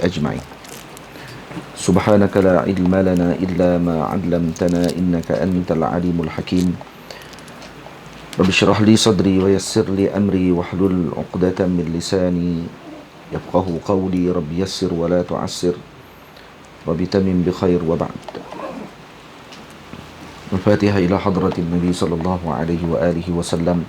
أجمعين. سبحانك لا علم لنا إلا ما علمتنا إنك أنت العليم الحكيم. رب اشرح لي صدري ويسر لي أمري واحلل عقدة من لساني يفقه قولي. رب يسر ولا تعسر رب تمم بخير. وبعد. الفاتحة إلى حضرة النبي صلى الله عليه وآله وسلم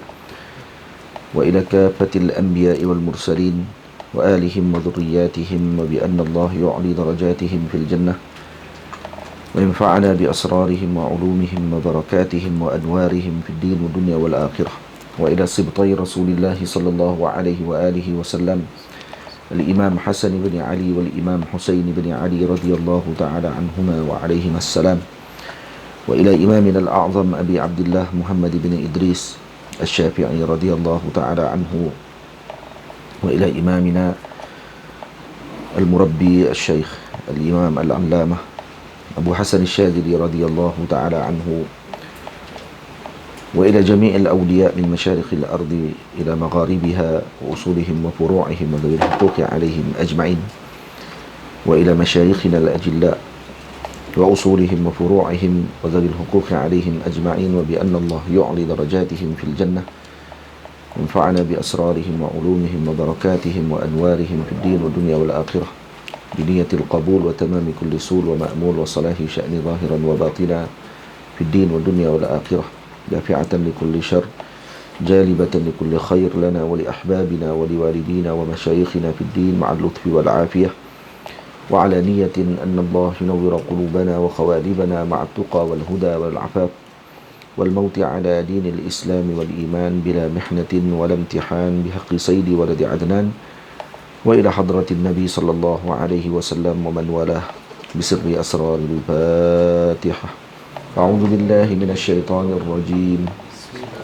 وإلى كافة الأنبياء والمرسلين وآلهم وذرياتهم، وبأن الله يعلي درجاتهم في الجنة وينفعنا بأسرارهم وعلومهم وبركاتهم وأنوارهم في الدين والدنيا والآخرة. وإلى سبطي رسول الله صلى الله عليه وآله وسلم الإمام حسن بن علي والإمام حسين بن علي رضي الله تعالى عنهما وعليهما السلام. وإلى إمامنا الأعظم أبي عبد الله محمد بن إدريس الشافعي رضي الله تعالى عنه، وإلى إمامنا المربي الشيخ الإمام العلامة أبو حسن الشاذلي رضي الله تعالى عنه، وإلى جميع الأولياء من مشارق الأرض إلى مغاربها وأصولهم وفروعهم وذوي الحقوق عليهم أجمعين، وإلى مشايخنا الأجلاء وأصولهم وفروعهم وذوي الحقوق عليهم أجمعين، وبأن الله يعلي درجاتهم في الجنة وانفعنا بأسرارهم وعلومهم وبركاتهم وأنوارهم في الدين والدنيا والآخرة، بنية القبول وتمام كل سول ومأمول وصلاح شأن ظاهرا وباطنا في الدين والدنيا والآخرة، دافعة لكل شر جالبة لكل خير لنا ولأحبابنا ولوالدينا ومشايخنا في الدين مع اللطف والعافية، وعلى نية أن الله ينور قلوبنا وخوالبنا مع التقى والهدى والعفاف والموت على دين الإسلام والإيمان بلا محنة ولا امتحان بحق سيد ولد عدنان، وإلى حضرة النبي صلى الله عليه وسلم ومن والاه بسر أسرار الفاتحة. أعوذ بالله من الشيطان الرجيم.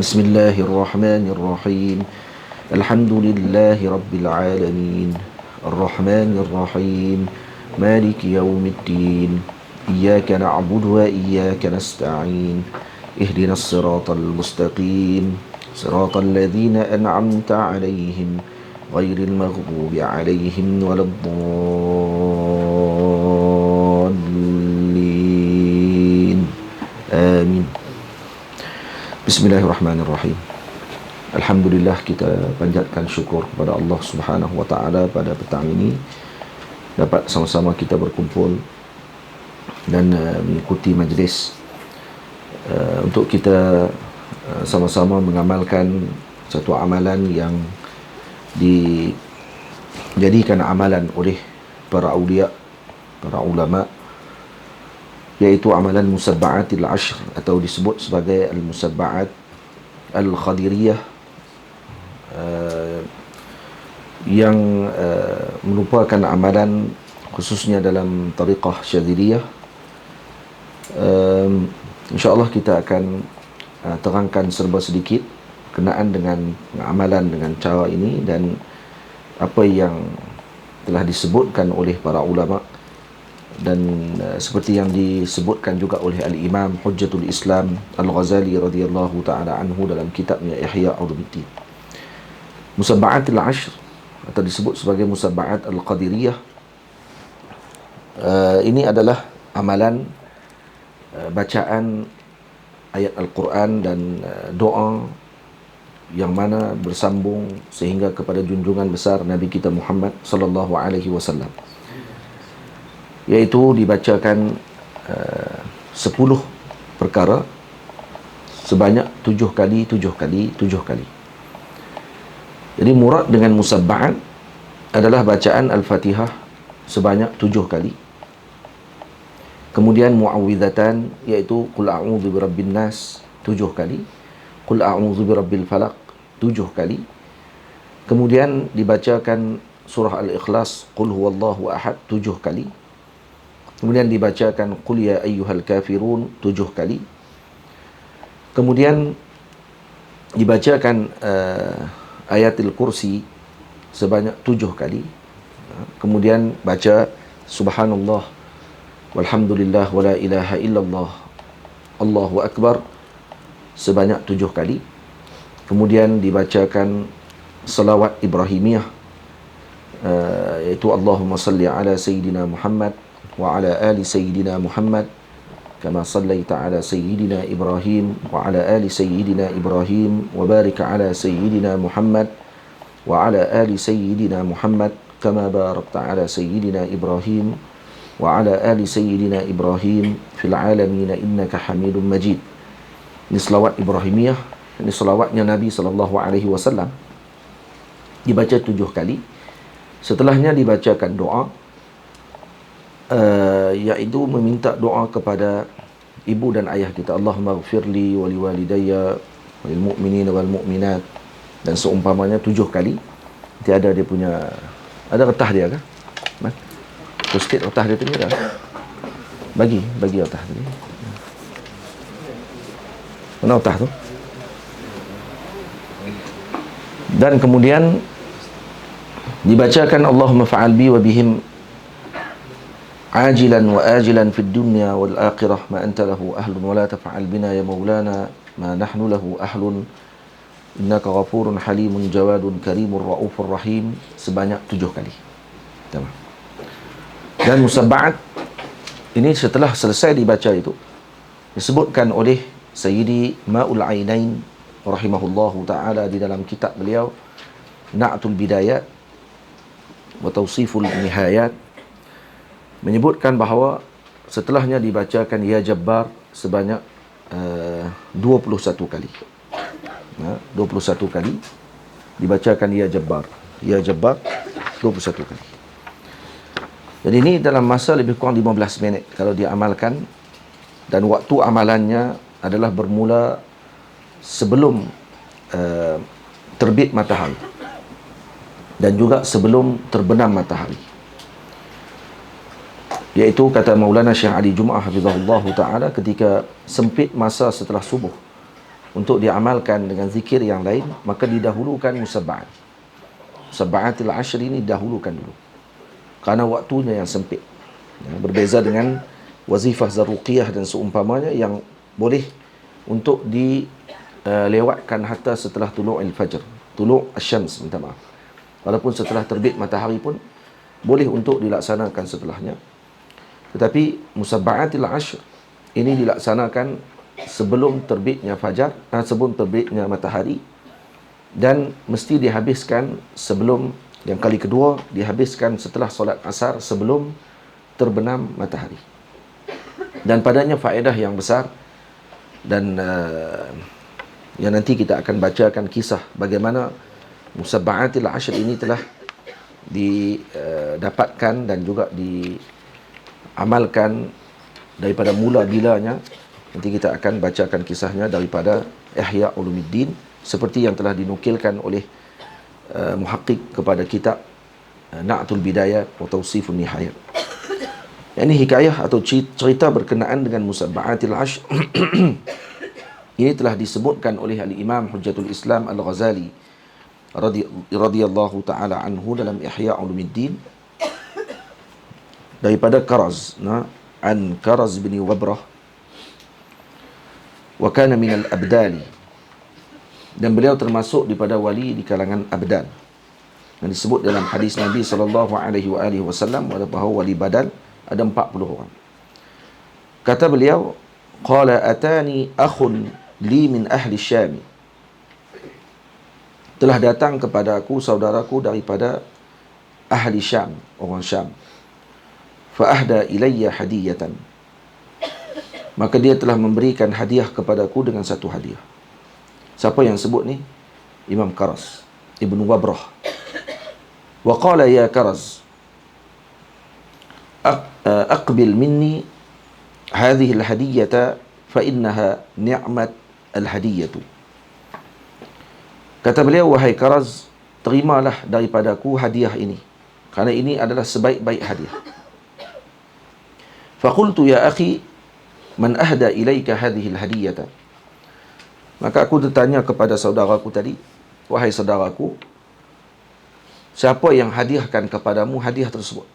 بسم الله الرحمن الرحيم. الحمد لله رب العالمين الرحمن الرحيم مالك يوم الدين إياك نعبد وإياك نستعين اهدنا الصراط المستقيم صراط الذين أنعمت عليهم غير المغضوب عليهم ولا الضالين آمين. Bismillahirrahmanirrahim. Alhamdulillah, kita panjatkan syukur kepada Allah Subhanahu wa taala pada petang ini dapat sama-sama kita berkumpul dan mengikuti majlis untuk kita sama-sama mengamalkan satu amalan yang dijadikan amalan oleh para awliya, para ulama, yaitu amalan musabba'atil ashr atau disebut sebagai al-musabba'at al-khadiriyah, yang merupakan amalan khususnya dalam tariqah syadziliyah. InsyaAllah kita akan terangkan serba sedikit kenaan dengan amalan dengan cara ini dan apa yang telah disebutkan oleh para ulama dan seperti yang disebutkan juga oleh Al-Imam Hujjatul Islam Al-Ghazali radhiyallahu ta'ala anhu dalam kitabnya Ihya Ulumuddin. Musabba'atil ashr atau disebut sebagai musabba'at al-qadiriyah, ini adalah amalan bacaan ayat Al-Quran dan doa yang mana bersambung sehingga kepada junjungan besar Nabi kita Muhammad sallallahu alaihi wasallam, iaitu dibacakan 10 perkara sebanyak 7 kali. Jadi murad dengan musabba'at adalah bacaan Al-Fatihah sebanyak 7 kali. Kemudian muawwidhatan, iaitu qul a'udzu birabbin nas 7 kali, qul a'udzu birabbil falaq 7 kali. Kemudian dibacakan surah Al-Ikhlas qul huwallahu ahad 7 kali. Kemudian dibacakan qul ya ayyuhal kafirun 7 kali. Kemudian dibacakan ayatul kursi sebanyak 7 kali. Kemudian baca subhanallah walhamdulillah wala ilaha illallah Allahu akbar sebanyak 7 kali. Kemudian dibacakan salawat Ibrahimiyah yaitu Allahumma salli ala Sayyidina Muhammad wa ala ali Sayyidina Muhammad kama sallaita ala Sayyidina Ibrahim wa ala ali Sayyidina Ibrahim wa barik ala Sayyidina Muhammad wa ala ali Sayyidina Muhammad kama barakta ala Sayyidina Ibrahim wa ala ali Sayyidina Ibrahim fil alamin innaka Hamidum Majid. Ini selawat Ibrahimiyah, ini selawatnya Nabi SAW, dibaca 7 kali. Setelahnya dibacakan doa, iaitu meminta doa kepada ibu dan ayah kita. Allahumma ghfirli wa liwalidayya wa lil mu'minina wal mu'minat, dan seumpamanya 7 kali. Nanti ada dia punya, ada retah dia kan? Post-it retah dia tu ni dah. Bagi retah tadi. Mana retah tu? Dan kemudian dibacakan Allahumma fa'al bi wa bihim ajilan wa ajilan fid dunya wal akhirah ma anta lahu ahlun wa la taf'al bina ya maulana ma nahnu lahu ahlun innaka ghafurun halimun jawadun karimur raufur rahim, sebanyak 7 kali. Tamam. Dan musabba'at ini setelah selesai dibaca itu disebutkan oleh Sayyidi Ma'ul Ainain rahimahullahu ta'ala di dalam kitab beliau Na'tul Bidayat wa Tawsiful Nihayat, menyebutkan bahawa setelahnya dibacakan Ya Jabbar sebanyak 21 kali. 21 kali dibacakan Ya Jabbar. Ya Jabbar 21 kali. Jadi ini dalam masa lebih kurang 15 minit kalau diamalkan, dan waktu amalannya adalah bermula sebelum terbit matahari dan juga sebelum terbenam matahari. Iaitu kata Maulana Syekh Ali Jum'ah hafizahullah ta'ala, ketika sempit masa setelah subuh untuk diamalkan dengan zikir yang lain, maka didahulukan musabba'at. Musabba'atil ashr ini didahulukan dulu karena waktunya yang sempit. Berbeza dengan wazifah zaruqiyah dan seumpamanya yang boleh untuk dilewatkan hatta setelah tulu'il fajr, tulu' asyams, minta maaf. Walaupun setelah terbit matahari pun boleh untuk dilaksanakan setelahnya. Tetapi musabba'atil ashr ini dilaksanakan sebelum terbitnya fajar, sebelum terbitnya matahari, dan mesti dihabiskan sebelum, yang kali kedua dihabiskan setelah solat asar sebelum terbenam matahari. Dan padanya faedah yang besar, dan yang nanti kita akan bacakan kisah bagaimana musabba'atil ashr ini telah didapatkan dan juga diamalkan daripada mula-bilanya. Nanti kita akan bacakan kisahnya daripada Ihya Ulumuddin seperti yang telah dinukilkan oleh muhaqqiq kepada kitab Na'tul Bidayat wa Tawsifun Nihayat. Ini hikayah atau cerita berkenaan dengan musabba'atil ashr. Ini telah disebutkan oleh Al-Imam Hujjatul Islam Al-Ghazali radhiyallahu ta'ala anhu dalam Ihya Ulumuddin daripada Karaz, an Karaz bin Wabrah, wa kana min al-abdali, dan beliau termasuk daripada wali di kalangan abdal, yang disebut dalam hadis Nabi SAW bahawa wali badal ada 40 orang. Kata beliau, qala atani akhun li min ahli Syam, telah datang kepada aku saudaraku daripada ahli Syam, orang Syam. Fa ahda ilayya hadiyatan, maka dia telah memberikan hadiah kepadaku dengan satu hadiah. Siapa yang sebut ni? Imam Karaz Ibn Wabrah. Wa qala ya Karaz, aqbil minni hadhihi al-hadiyata fa innaha ni'mat al-hadiyatu. Kata beliau, wahai Karaz, terimalah daripadaku hadiah ini, kerana ini adalah sebaik-baik hadiah. Fa qultu ya akhi, man ahda ilaika hadhihi al-hadiyata. Maka aku bertanya kepada saudaraku tadi, wahai saudaraku, siapa yang hadiahkan kepadamu hadiah tersebut?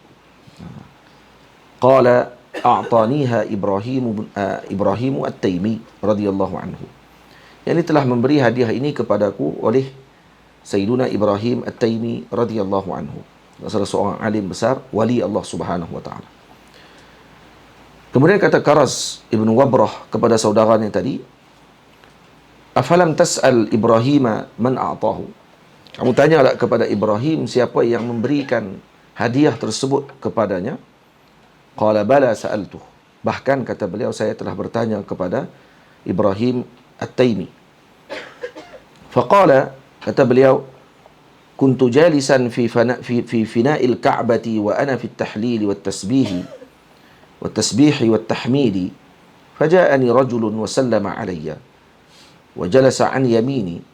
Qala a'taniha Ibrahim At-Taimi radhiyallahu anhu. Yang ini telah memberi hadiah ini kepadaku oleh Sayyiduna Ibrahim At-Taimi radhiyallahu anhu. salah seorang alim besar, wali Allah Subhanahu wa taala. Kemudian kata Karas Ibn Wabrah kepada saudaranya tadi, afalam tas'al Ibrahim man a'tahu? Kamu tanyalah kepada Ibrahim siapa yang memberikan hadiah tersebut kepadanya. Qala bala sa'altuh. Bahkan kata beliau, saya telah bertanya kepada Ibrahim At-Taimi. Faqala, kata beliau, kuntu jalisan fi fina'il ka'bati wa ana fi at-tahlil wa at-tasbih wa at-tasbih wa at-tahmid. Faja'ani rajulun wa sallama alayya wa jalasa an yamini.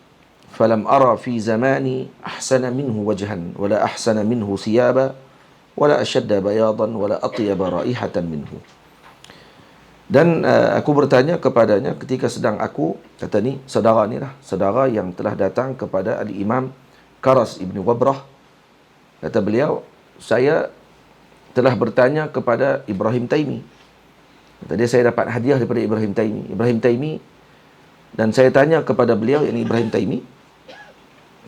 فلم أرى في زماني أحسن منه وجها ولا أحسن منه ثيابا ولا أشد بياضا ولا أطيب رائحة منه. Dan aku bertanya kepadanya ketika sedang aku, kata ni saudara ni lah, saudara yang telah datang kepada Al-Imam Karas Ibn Wabrah. Kata beliau, saya telah bertanya kepada Ibrahim Taimi. Kata dia, saya dapat hadiah daripada Ibrahim Taimi. Dan saya tanya kepada beliau, yakni Ibrahim Taimi,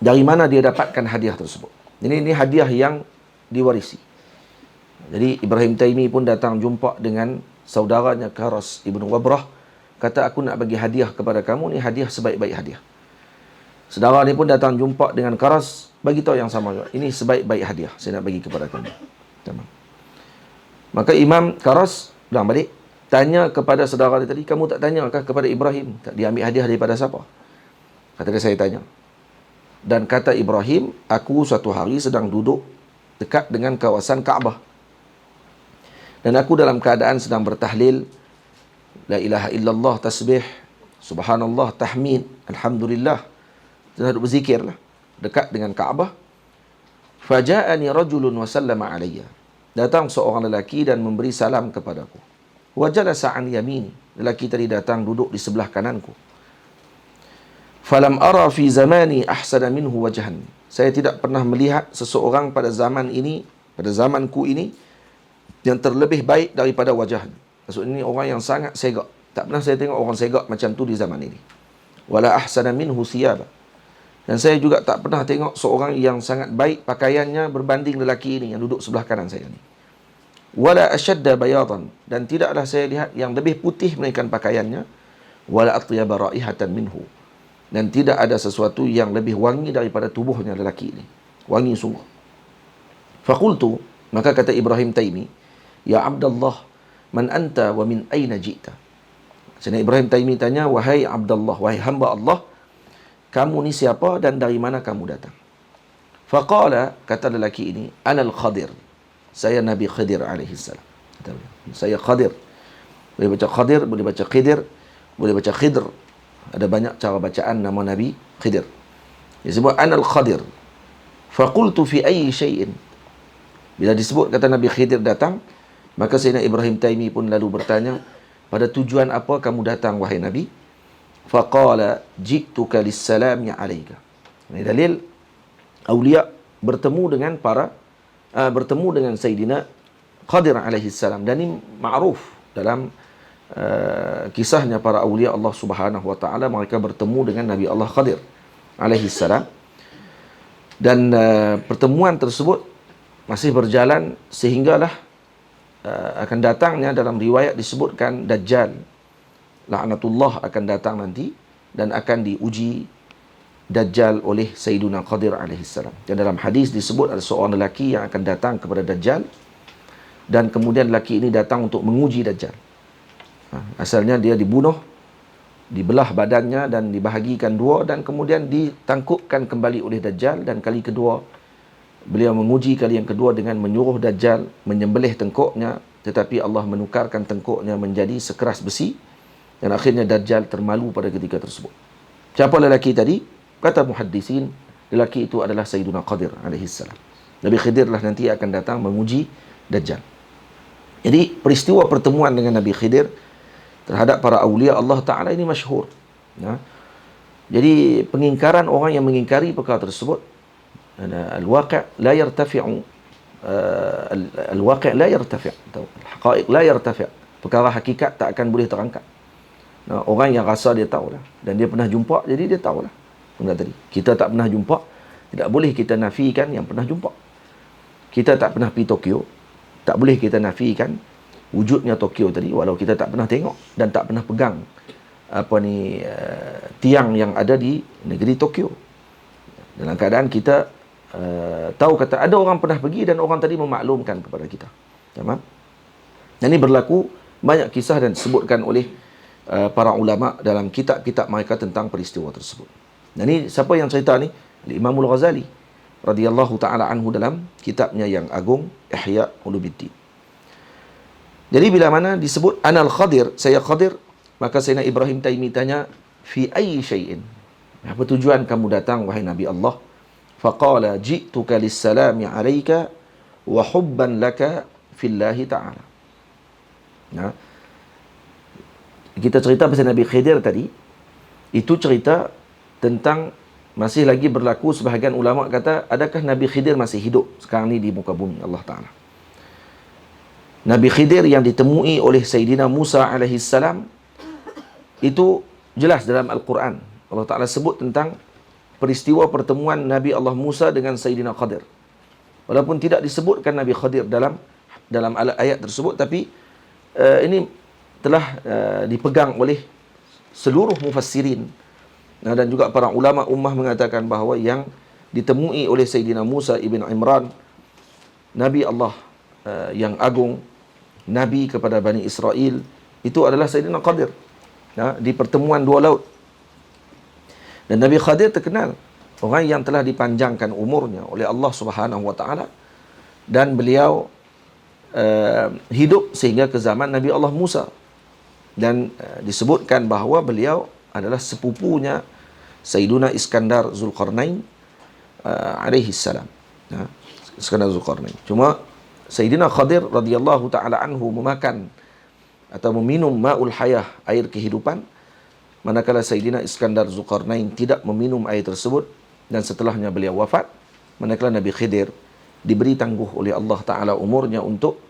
dari mana dia dapatkan hadiah tersebut. Ini hadiah yang diwarisi. Jadi Ibrahim Taimi pun datang jumpa dengan saudaranya Karas Ibn Wabrah. Kata, aku nak bagi hadiah kepada kamu, ni hadiah sebaik-baik hadiah. Saudara ni pun datang jumpa dengan Karas, bagi tahu yang sama juga. Ini sebaik-baik hadiah saya nak bagi kepada kamu. Maka Imam Karas bilang balik, tanya kepada saudara dia tadi, kamu tak tanyakah kepada Ibrahim? Tak, dia ambil hadiah daripada siapa? Kata dia, saya tanya. Dan kata Ibrahim, aku suatu hari sedang duduk dekat dengan kawasan Kaabah. Dan aku dalam keadaan sedang bertahlil, la ilaha illallah, tasbih, subhanallah, tahmid, alhamdulillah. Sedang duduk berzikir lah, dekat dengan Kaabah. Faja'ani rajulun wa sallama alayya. Datang seorang lelaki dan memberi salam kepadaku. Wa jalasa an yamini. Lelaki tadi datang duduk di sebelah kananku. Falam ara fi zamani ahsana minhu wajhan. Saya tidak pernah melihat seseorang pada zaman ini, pada zamanku ini, yang terlebih baik daripada wajahnya. Maksudnya ini orang yang sangat segak. Tak pernah saya tengok orang segak macam tu di zaman ini. Wala ahsana minhu thiyaba. Dan saya juga tak pernah tengok seorang yang sangat baik pakaiannya berbanding lelaki ini yang duduk sebelah kanan saya ni. Wala ashadda bayadan. Dan tidaklah saya lihat yang lebih putih melainkan pakaiannya. Wala atyaba raihatan minhu. Dan tidak ada sesuatu yang lebih wangi daripada tubuhnya lelaki ini. Wangi sungguh. Faqultu, maka kata Ibrahim Taimi, ya Abdullah, man anta wa min aina ji'ta? Sini Ibrahim Taimi tanya, wahai Abdullah, wahai hamba Allah, kamu ni siapa dan dari mana kamu datang? Faqala, kata lelaki ini, ana al-Khadir. Saya Nabi Khidir alaihi salam. Saya Khadir. Boleh baca Khadir, boleh baca Khidir, boleh baca Khidr. Ada banyak cara bacaan nama Nabi Khidir. Dia sebut ana al-Khadir. Faqultu fi ayyi syai'in. Bila disebut kata Nabi Khidir datang, maka Sayyidina Ibrahim Taimi pun lalu bertanya, pada tujuan apa kamu datang wahai Nabi? Faqala ji'tuka lis-salami 'alaika. Ini dalil aulia bertemu dengan Sayyidina Khadir alaihi salam, dan ini ma'ruf dalam kisahnya para awliya Allah Subhanahu wa taala. Mereka bertemu dengan Nabi Allah Khadir alaihi salam, dan pertemuan tersebut masih berjalan sehinggalah akan datangnya, dalam riwayat disebutkan Dajjal laknatullah akan datang nanti dan akan diuji Dajjal oleh Sayyiduna Khadir alaihi salam. Dan dalam hadis disebut ada seorang lelaki yang akan datang kepada Dajjal, dan kemudian lelaki ini datang untuk menguji Dajjal. Asalnya dia dibunuh, dibelah badannya dan dibahagikan dua, dan kemudian ditangkupkan kembali oleh Dajjal, dan kali kedua beliau menguji kali yang kedua dengan menyuruh Dajjal menyembelih tengkuknya, tetapi Allah menukarkan tengkuknya menjadi sekeras besi, dan akhirnya Dajjal termalu pada ketika tersebut. Siapa lelaki tadi? Kata muhaddisin, lelaki itu adalah Sayyiduna Khadir alaihi salam. Nabi Khidir lah nanti akan datang menguji Dajjal. Jadi peristiwa pertemuan dengan Nabi Khidir terhadap para awliya Allah Ta'ala ini masyhur. Jadi pengingkaran orang yang mengingkari perkara tersebut, al-waqi' la yartafi'u, al-waqi' la yartafi', al-haqa'iq la yartafi'. Perkara hakikat tak akan boleh terangkat. Orang yang rasa dia tahulah, dan dia pernah jumpa, jadi dia tahulah. Tadi kita tak pernah jumpa, tidak boleh kita nafikan yang pernah jumpa. kita tak pernah pergi Tokyo, tak boleh kita nafikan wujudnya Tokyo tadi, walau kita tak pernah tengok dan tak pernah pegang tiang yang ada di negeri Tokyo. Dalam keadaan kita tahu kata ada orang pernah pergi dan orang tadi memaklumkan kepada kita. Tamam? Dan ini berlaku banyak kisah dan disebutkan oleh para ulama dalam kitab-kitab mereka tentang peristiwa tersebut. Dan ini siapa yang cerita ni? Imamul Ghazali radhiyallahu taala anhu dalam kitabnya yang agung Ihya Ulumuddin. Jadi bila mana disebut anal Khadir, saya Khadir, maka Sayyidina Ibrahim Taimi tanya, fi ayyi syai'in? Apa tujuan kamu datang wahai Nabi Allah? Faqala ji'tuka lis-salami 'alaika wa hubban laka fillahi ta'ala. Nah, kita cerita pasal Nabi Khidir tadi, itu cerita tentang masih lagi berlaku. Sebahagian ulama kata, adakah Nabi Khidir masih hidup sekarang ni di muka bumi Allah Ta'ala? Nabi Khidir yang ditemui oleh Sayyidina Musa alaihissalam, itu jelas dalam Al-Quran. Allah Ta'ala sebut tentang peristiwa pertemuan Nabi Allah Musa dengan Sayyidina Khadir. Walaupun tidak disebutkan Nabi Khadir dalam ayat tersebut, tapi ini telah dipegang oleh seluruh mufassirin. Dan juga para ulama ummah mengatakan bahawa yang ditemui oleh Sayyidina Musa ibn Imran, Nabi Allah yang agung, Nabi kepada Bani Israel, itu adalah Sayyidina Khadir, di pertemuan dua laut. Dan Nabi Khadir terkenal orang yang telah dipanjangkan umurnya oleh Allah Subhanahu Wa Taala, dan beliau hidup sehingga ke zaman Nabi Allah Musa. Dan disebutkan bahawa beliau adalah sepupunya Sayyiduna Iskandar Zulkarnain alaihi salam. Iskandar Zulkarnain. Cuma Sayyidina Khadir radhiyallahu taala anhu memakan atau meminum ma'ul hayah, air kehidupan, manakala Sayyidina Iskandar Zulkarnain tidak meminum air tersebut. Dan setelahnya beliau wafat, manakala Nabi Khidir diberi tangguh oleh Allah Ta'ala umurnya untuk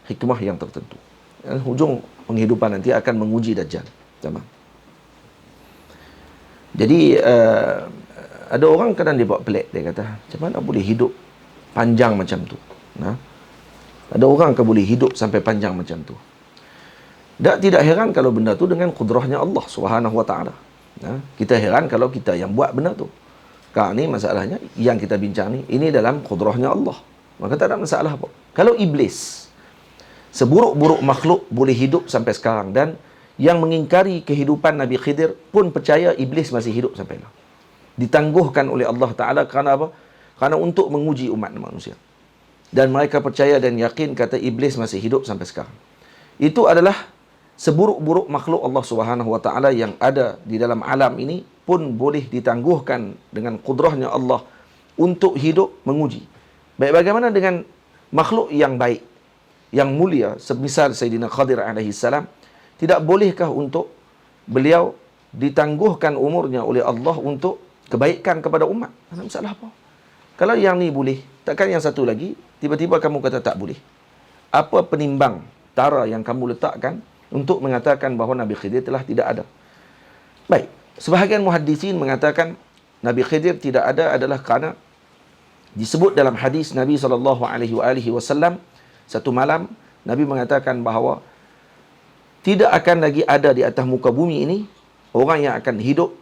hikmah yang tertentu. Dan hujung penghidupan nanti akan menguji Dajjal. Tamam. Jadi ada orang kadang dia buat pelik, dia kata, macam mana boleh hidup panjang macam tu? Ada orang ke boleh hidup sampai panjang macam tu? Tidak heran kalau benda tu dengan kudrahnya Allah Subhanahu Wa Ta'ala. Kita heran kalau kita yang buat benda tu. Sekarang ni masalahnya yang kita bincang ni, ini dalam kudrahnya Allah. Maka tak ada masalah apa. Kalau iblis, seburuk-buruk makhluk, boleh hidup sampai sekarang, dan yang mengingkari kehidupan Nabi Khidir pun percaya iblis masih hidup sampai lah. Ditangguhkan oleh Allah Ta'ala kerana apa? Kerana untuk menguji umat manusia. Dan mereka percaya dan yakin kata iblis masih hidup sampai sekarang. Itu adalah seburuk-buruk makhluk Allah Subhanahu Wa Ta'ala yang ada di dalam alam ini pun boleh ditangguhkan dengan kudrahnya Allah untuk hidup menguji. Baik, bagaimana dengan makhluk yang baik, yang mulia, semisal Sayyidina Khadir alaihi salam, tidak bolehkah untuk beliau ditangguhkan umurnya oleh Allah untuk kebaikan kepada umat? Tak ada masalah apa. Kalau yang ni boleh, takkan yang satu lagi tiba-tiba kamu kata tak boleh? Apa penimbang tara yang kamu letakkan untuk mengatakan bahawa Nabi Khidir telah tidak ada? Baik, sebahagian muhaddisin mengatakan Nabi Khidir tidak ada adalah kerana disebut dalam hadis Nabi SAW, satu malam Nabi mengatakan bahawa tidak akan lagi ada di atas muka bumi ini orang yang akan hidup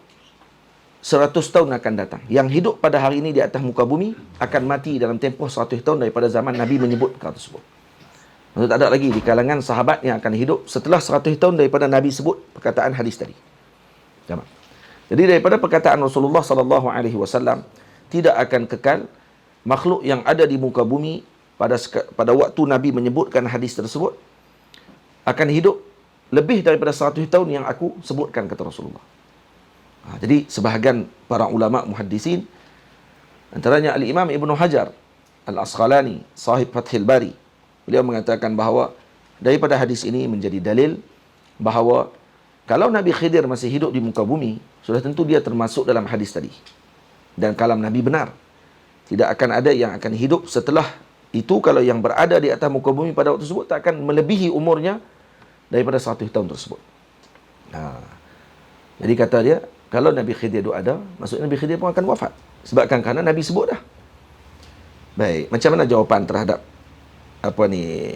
100 tahun akan datang. Yang hidup pada hari ini di atas muka bumi akan mati dalam tempoh 100 tahun daripada zaman Nabi menyebut perkara tersebut. Maksud tak ada lagi di kalangan sahabat yang akan hidup setelah 100 tahun daripada Nabi sebut perkataan hadis tadi. Jemaah. Jadi daripada perkataan Rasulullah SAW, tidak akan kekal makhluk yang ada di muka bumi pada waktu Nabi menyebutkan hadis tersebut akan hidup lebih daripada 100 tahun yang aku sebutkan, kata Rasulullah. Jadi sebahagian para ulama muhaddisin, antaranya Al-Imam Ibn Hajar Al-Asqalani, sahib Fathil Bari, beliau mengatakan bahawa daripada hadis ini menjadi dalil bahawa kalau Nabi Khidir masih hidup di muka bumi, sudah tentu dia termasuk dalam hadis tadi. Dan kalam Nabi benar. Tidak akan ada yang akan hidup setelah itu. Kalau yang berada di atas muka bumi pada waktu tersebut tak akan melebihi umurnya daripada 100 tahun tersebut. Jadi kata dia, kalau Nabi Khidir itu ada, maksudnya Nabi Khidir pun akan wafat. Sebabkan kerana Nabi sebut dah. Baik, macam mana jawapan terhadap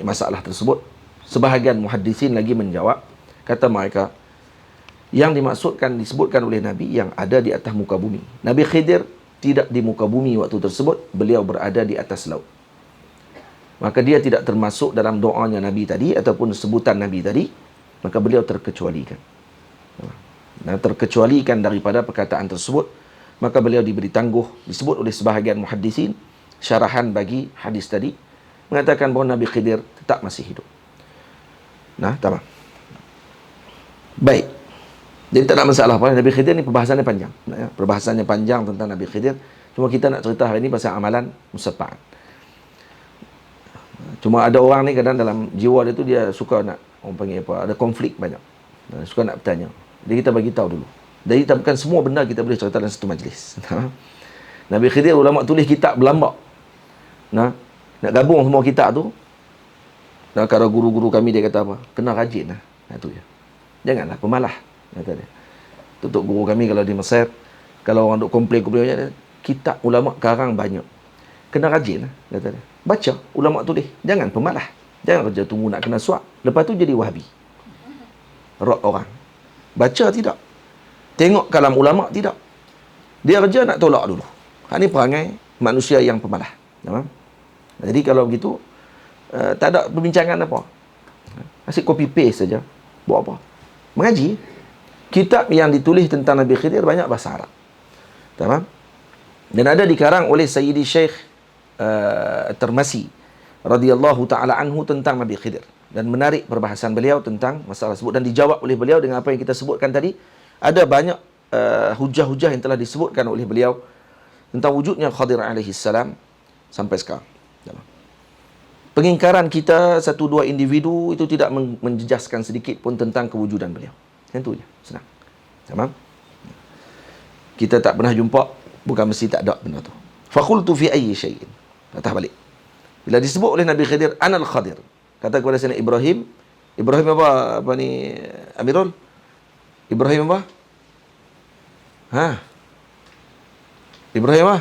masalah tersebut? Sebahagian muhaddisin lagi menjawab, kata mereka, yang dimaksudkan disebutkan oleh Nabi yang ada di atas muka bumi. Nabi Khidir tidak di muka bumi waktu tersebut, beliau berada di atas laut. Maka dia tidak termasuk dalam doanya Nabi tadi ataupun sebutan Nabi tadi, maka beliau terkecualikan. Nah, terkecualikan daripada perkataan tersebut, maka beliau diberi tangguh. Disebut oleh sebahagian muhaddisin, syarahan bagi hadis tadi, mengatakan bahawa Nabi Khidir tetap masih hidup. Nah, tamam. Baik. Jadi tak ada masalah apa. Nabi Khidir ni perbahasannya panjang. Perbahasannya panjang tentang Nabi Khidir. Cuma kita nak cerita hari ini pasal amalan musabba'at. Cuma ada orang ni kadang dalam jiwa dia tu dia suka nak, orang panggil apa, ada konflik banyak. Suka nak bertanya. Jadi kita bagi tahu dulu. Jadi bukan semua benda kita boleh cerita dalam satu majlis. Nabi Khidir, ulama tulis kitab berlambak. Nak gabung semua kitab tu. Dan kalau guru-guru kami dia kata apa? Kena rajin lah. Itu je. Janganlah pemalah. Kata dia. Tutup guru kami kalau di Mesir, kalau orang duk komplain kitab ulama karang banyak. Kena rajin lah. Kata dia. Baca, ulama tulis. Jangan pemalah. Jangan kerja tunggu nak kena suap. Lepas tu jadi wahabi. Rot orang. Baca tidak. Tengok kalam ulama tidak. Dia kerja nak tolak dulu. Ini perangai manusia yang pemalah. Jadi kalau begitu, tak ada perbincangan apa. Asyik copy paste saja. Buat apa? Mengaji. Kitab yang ditulis tentang Nabi Khidir banyak bahasa Arab. Tamam? Dan ada dikarang oleh Sayyidi Syekh Termasi radhiyallahu taala anhu tentang Nabi Khidir, dan menarik perbahasan beliau tentang masalah tersebut dan dijawab oleh beliau dengan apa yang kita sebutkan tadi. Ada banyak hujah-hujah yang telah disebutkan oleh beliau tentang wujudnya Khadir alaihi salam sampai sekarang. Pengingkaran kita satu dua individu itu tidak menjejaskan sedikit pun tentang kewujudan beliau. Yang tu je, senang. Tamam? Kita tak pernah jumpa, bukan mesti tak ada benda tu. Faqultu fi ayyi syai'in. Patah balik. Bila disebut oleh Nabi Khidir, Anal Khadir. Kata kepada Sayyidina Ibrahim. Ibrahim apa ni Amirul? Ibrahim apa? Ibrahim apa?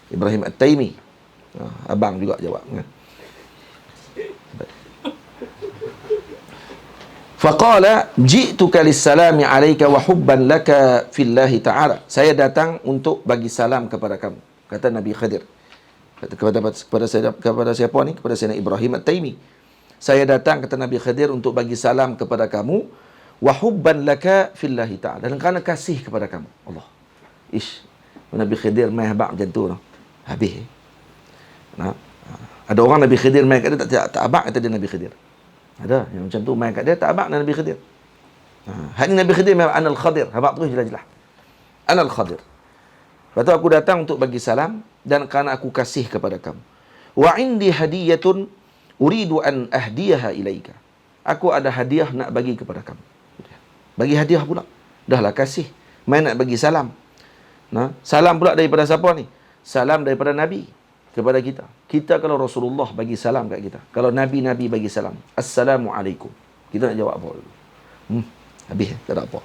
Ibrahim At-Taimi. Abang juga jawab. Faqala ji'tuka lis-salami 'alaika wa hubban laka fillahi ta'ala. Saya datang untuk bagi salam kepada kamu. Kata Nabi Khidir. Kepada siapa ni? Kepada Sayyidina Ibrahim At-Taimi. Saya datang, kata Nabi Khidir, untuk bagi salam kepada kamu wa hubban laka fillahi ta'ala, dan kerana kasih kepada kamu. Allah. Nabi Khidir main habaq macam tu. Habis. Ada orang Nabi Khidir main kat dia tak habaq kata dia Nabi Khidir. Ada yang macam tu main kat dia tak habaq Nabi Khidir. Hari Nabi Khidir memang Anal Khadir. Habaq terus jelas-jelas. Anal Khadir. Lepas tu aku datang untuk bagi salam dan kerana aku kasih kepada kamu. Wa indi hadiyatun uridu an ahdiyaha ilaika. Aku ada hadiah nak bagi kepada kamu. Bagi hadiah pula. Dahlah kasih. Main nak bagi salam. Salam pula daripada siapa ni? Salam daripada Nabi kepada kita. Kita kalau Rasulullah bagi salam kat kita. Kalau Nabi bagi salam. Assalamualaikum. Kita nak jawab apa dulu? Habis. Tak ada apa.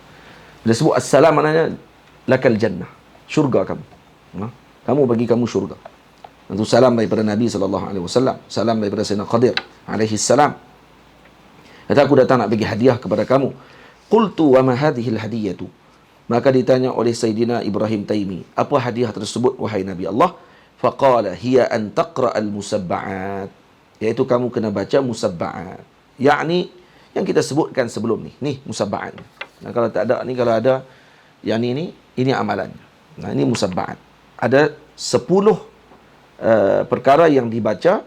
Bila sebut assalam maknanya lakal jannah. Syurga kamu. Kamu bagi kamu syurga. Itu salam daripada Nabi SAW. Salam daripada Sayyidina Khadir alaihi salam. Kata aku datang nak bagi hadiah kepada kamu. Qultu wa ma hadhil hadiyatu. Maka ditanya oleh Sayyidina Ibrahim Taimi, apa hadiah tersebut wahai Nabi Allah? Faqala hiya an taqra al-musabba'at. Iaitu kamu kena baca musabba'at. Yakni yang kita sebutkan sebelum ni. Ni musabba'at. Kalau tak ada ni, kalau ada yang ini amalannya. Ini musabba'at. Ada 10 perkara yang dibaca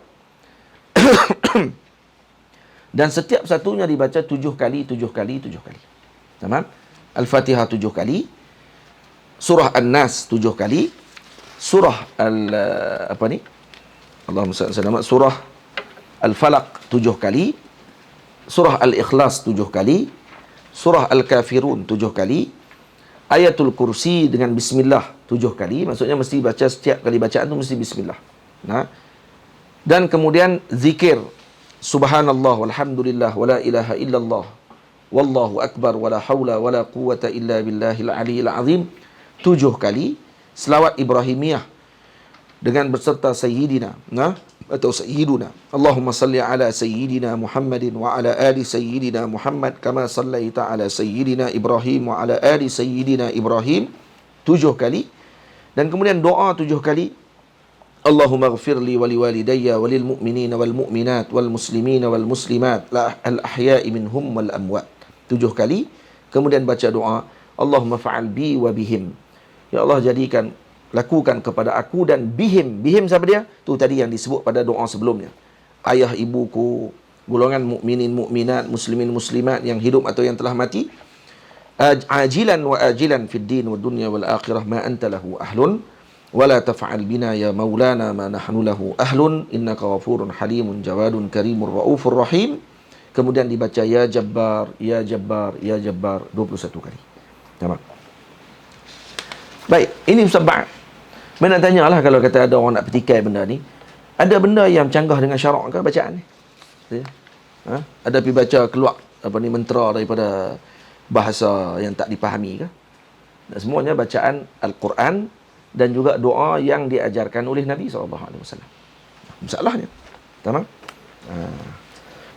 dan setiap satunya dibaca 7 kali. Tamam? Al-Fatihah 7 kali, surah An-Nas 7 kali, surah surah Al-Falaq 7 kali, surah Al-Ikhlas 7 kali, surah Al-Kafirun 7 kali, Ayatul Kursi dengan bismillah 7 kali. Maksudnya mesti baca setiap kali bacaan tu mesti bismillah. Dan kemudian zikir subhanallah walhamdulillah wala ilaha illallah wallahu akbar wala haula wala quwata illa billahil aliyil azim 7 kali. Selawat Ibrahimiyah dengan berserta sayyidina, atau sayyiduna. Allahumma salli ala sayyidina Muhammadin wa ala ali sayyidina Muhammad kama sallaita ala sayyidina Ibrahim wa ala ali sayyidina Ibrahim 7 kali. Dan kemudian doa 7 kali, Allahumma ghfirli wa liwalidayya wa lil mu'minina wal mu'minat wal muslimina wal muslimat al ahya'i minhum wal amwat. 7 kali. Kemudian baca doa, Allahumma fa'al bi wa bihim. Ya Allah, jadikan, lakukan kepada aku dan bihim. Bihim siapa dia? Tu tadi yang disebut pada doa sebelumnya. Ayah ibuku, golongan mukminin mukminat, muslimin muslimat yang hidup atau yang telah mati. Ajilan wa ajilan fid din wad dunya wal akhirah ma anta lahu ahlun wala taf'al bina ya maulana ma nahnu lahu ahlun innaka ghafurun halimun jawadun karimur raufur rahim. Kemudian dibaca ya Jabbar, ya Jabbar, ya Jabbar 21 kali. Tamam. Baik, ini musabbah. Mana tanyalah kalau kata ada orang nak petikai benda ni, ada benda yang canggah dengan syarak ke bacaan ni? Ada pergi baca keluar mentera daripada bahasa yang tak dipahami ke? Dan semuanya bacaan Al-Quran dan juga doa yang diajarkan oleh Nabi SAW. Masalahnya, tamam?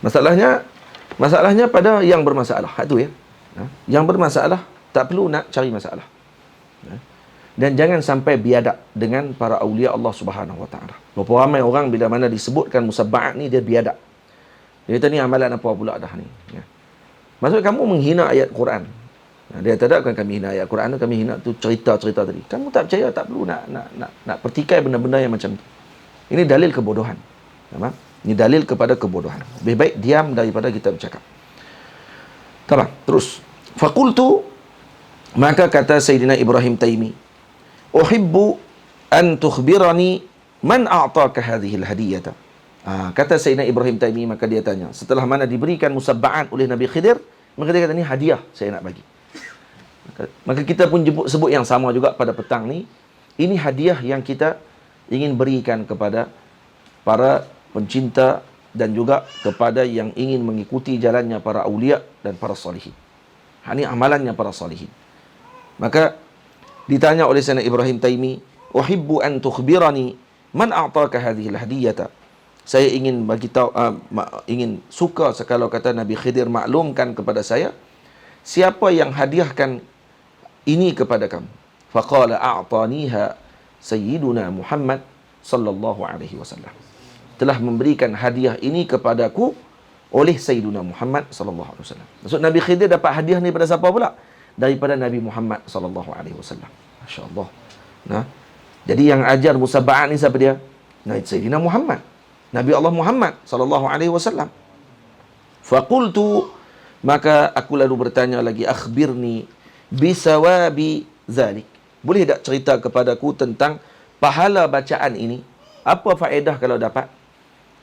Masalahnya pada yang bermasalah. Itu ya. Yang bermasalah tak perlu nak cari masalah. Dan jangan sampai biadab dengan para awliya Allah Subhanahu Wa Taala. Berapa ramai orang bila mana disebutkan musabbaat ni dia biadab. Dia kata ni amalan apa pula dah ni. Ya. Maksud kamu menghina ayat Quran. Dia tak bukan kami hina ayat Quran, kami hina tu cerita-cerita tadi. Kamu tak percaya, tak perlu nak pertikai benda-benda yang macam tu. Ini dalil kebodohan. Nampak? Ini dalil kepada kebodohan. Lebih baik diam daripada kita bercakap. Tamam, terus. Faqultu, maka kata Sayyidina Ibrahim Taimi, uhibbu an tukhbirani man a'taka hadhihi al-hadiyata. Kata Sayyidina Ibrahim Taimi, maka dia tanya, setelah mana diberikan musabba'at oleh Nabi Khidir, maka dia kata, ni hadiah saya nak bagi. Maka kita pun sebut yang sama juga pada petang ni. Ini hadiah yang kita ingin berikan kepada para pencinta dan juga kepada yang ingin mengikuti jalannya para awliya dan para salihin. Ini amalannya para salihin. Maka ditanya oleh Sayyidina Ibrahim Taimi, uhibbu an tukhbirani man a'taka hadhihi al-hadiyata. Saya ingin bagi tahu, ingin suka sekalau kata Nabi Khidir maklumkan kepada saya siapa yang hadiahkan ini kepada kamu. Faqala a'taniha sayyiduna Muhammad sallallahu alaihi wasallam. Telah memberikan hadiah ini kepadaku oleh Sayyiduna Muhammad sallallahu alaihi wasallam. Maksud Nabi Khidir dapat hadiah ni daripada siapa pula? Daripada Nabi Muhammad sallallahu alaihi wasallam. Masya-Allah. Nah. Jadi yang ajar musabba'at ni siapa dia? Nabi Sayyidina Muhammad. Nabi Allah Muhammad sallallahu alaihi wasallam. Faqultu, maka aku lalu bertanya lagi, akhbirni bisawabi zalik. Boleh tak cerita kepadaku tentang pahala bacaan ini? Apa faedah kalau dapat?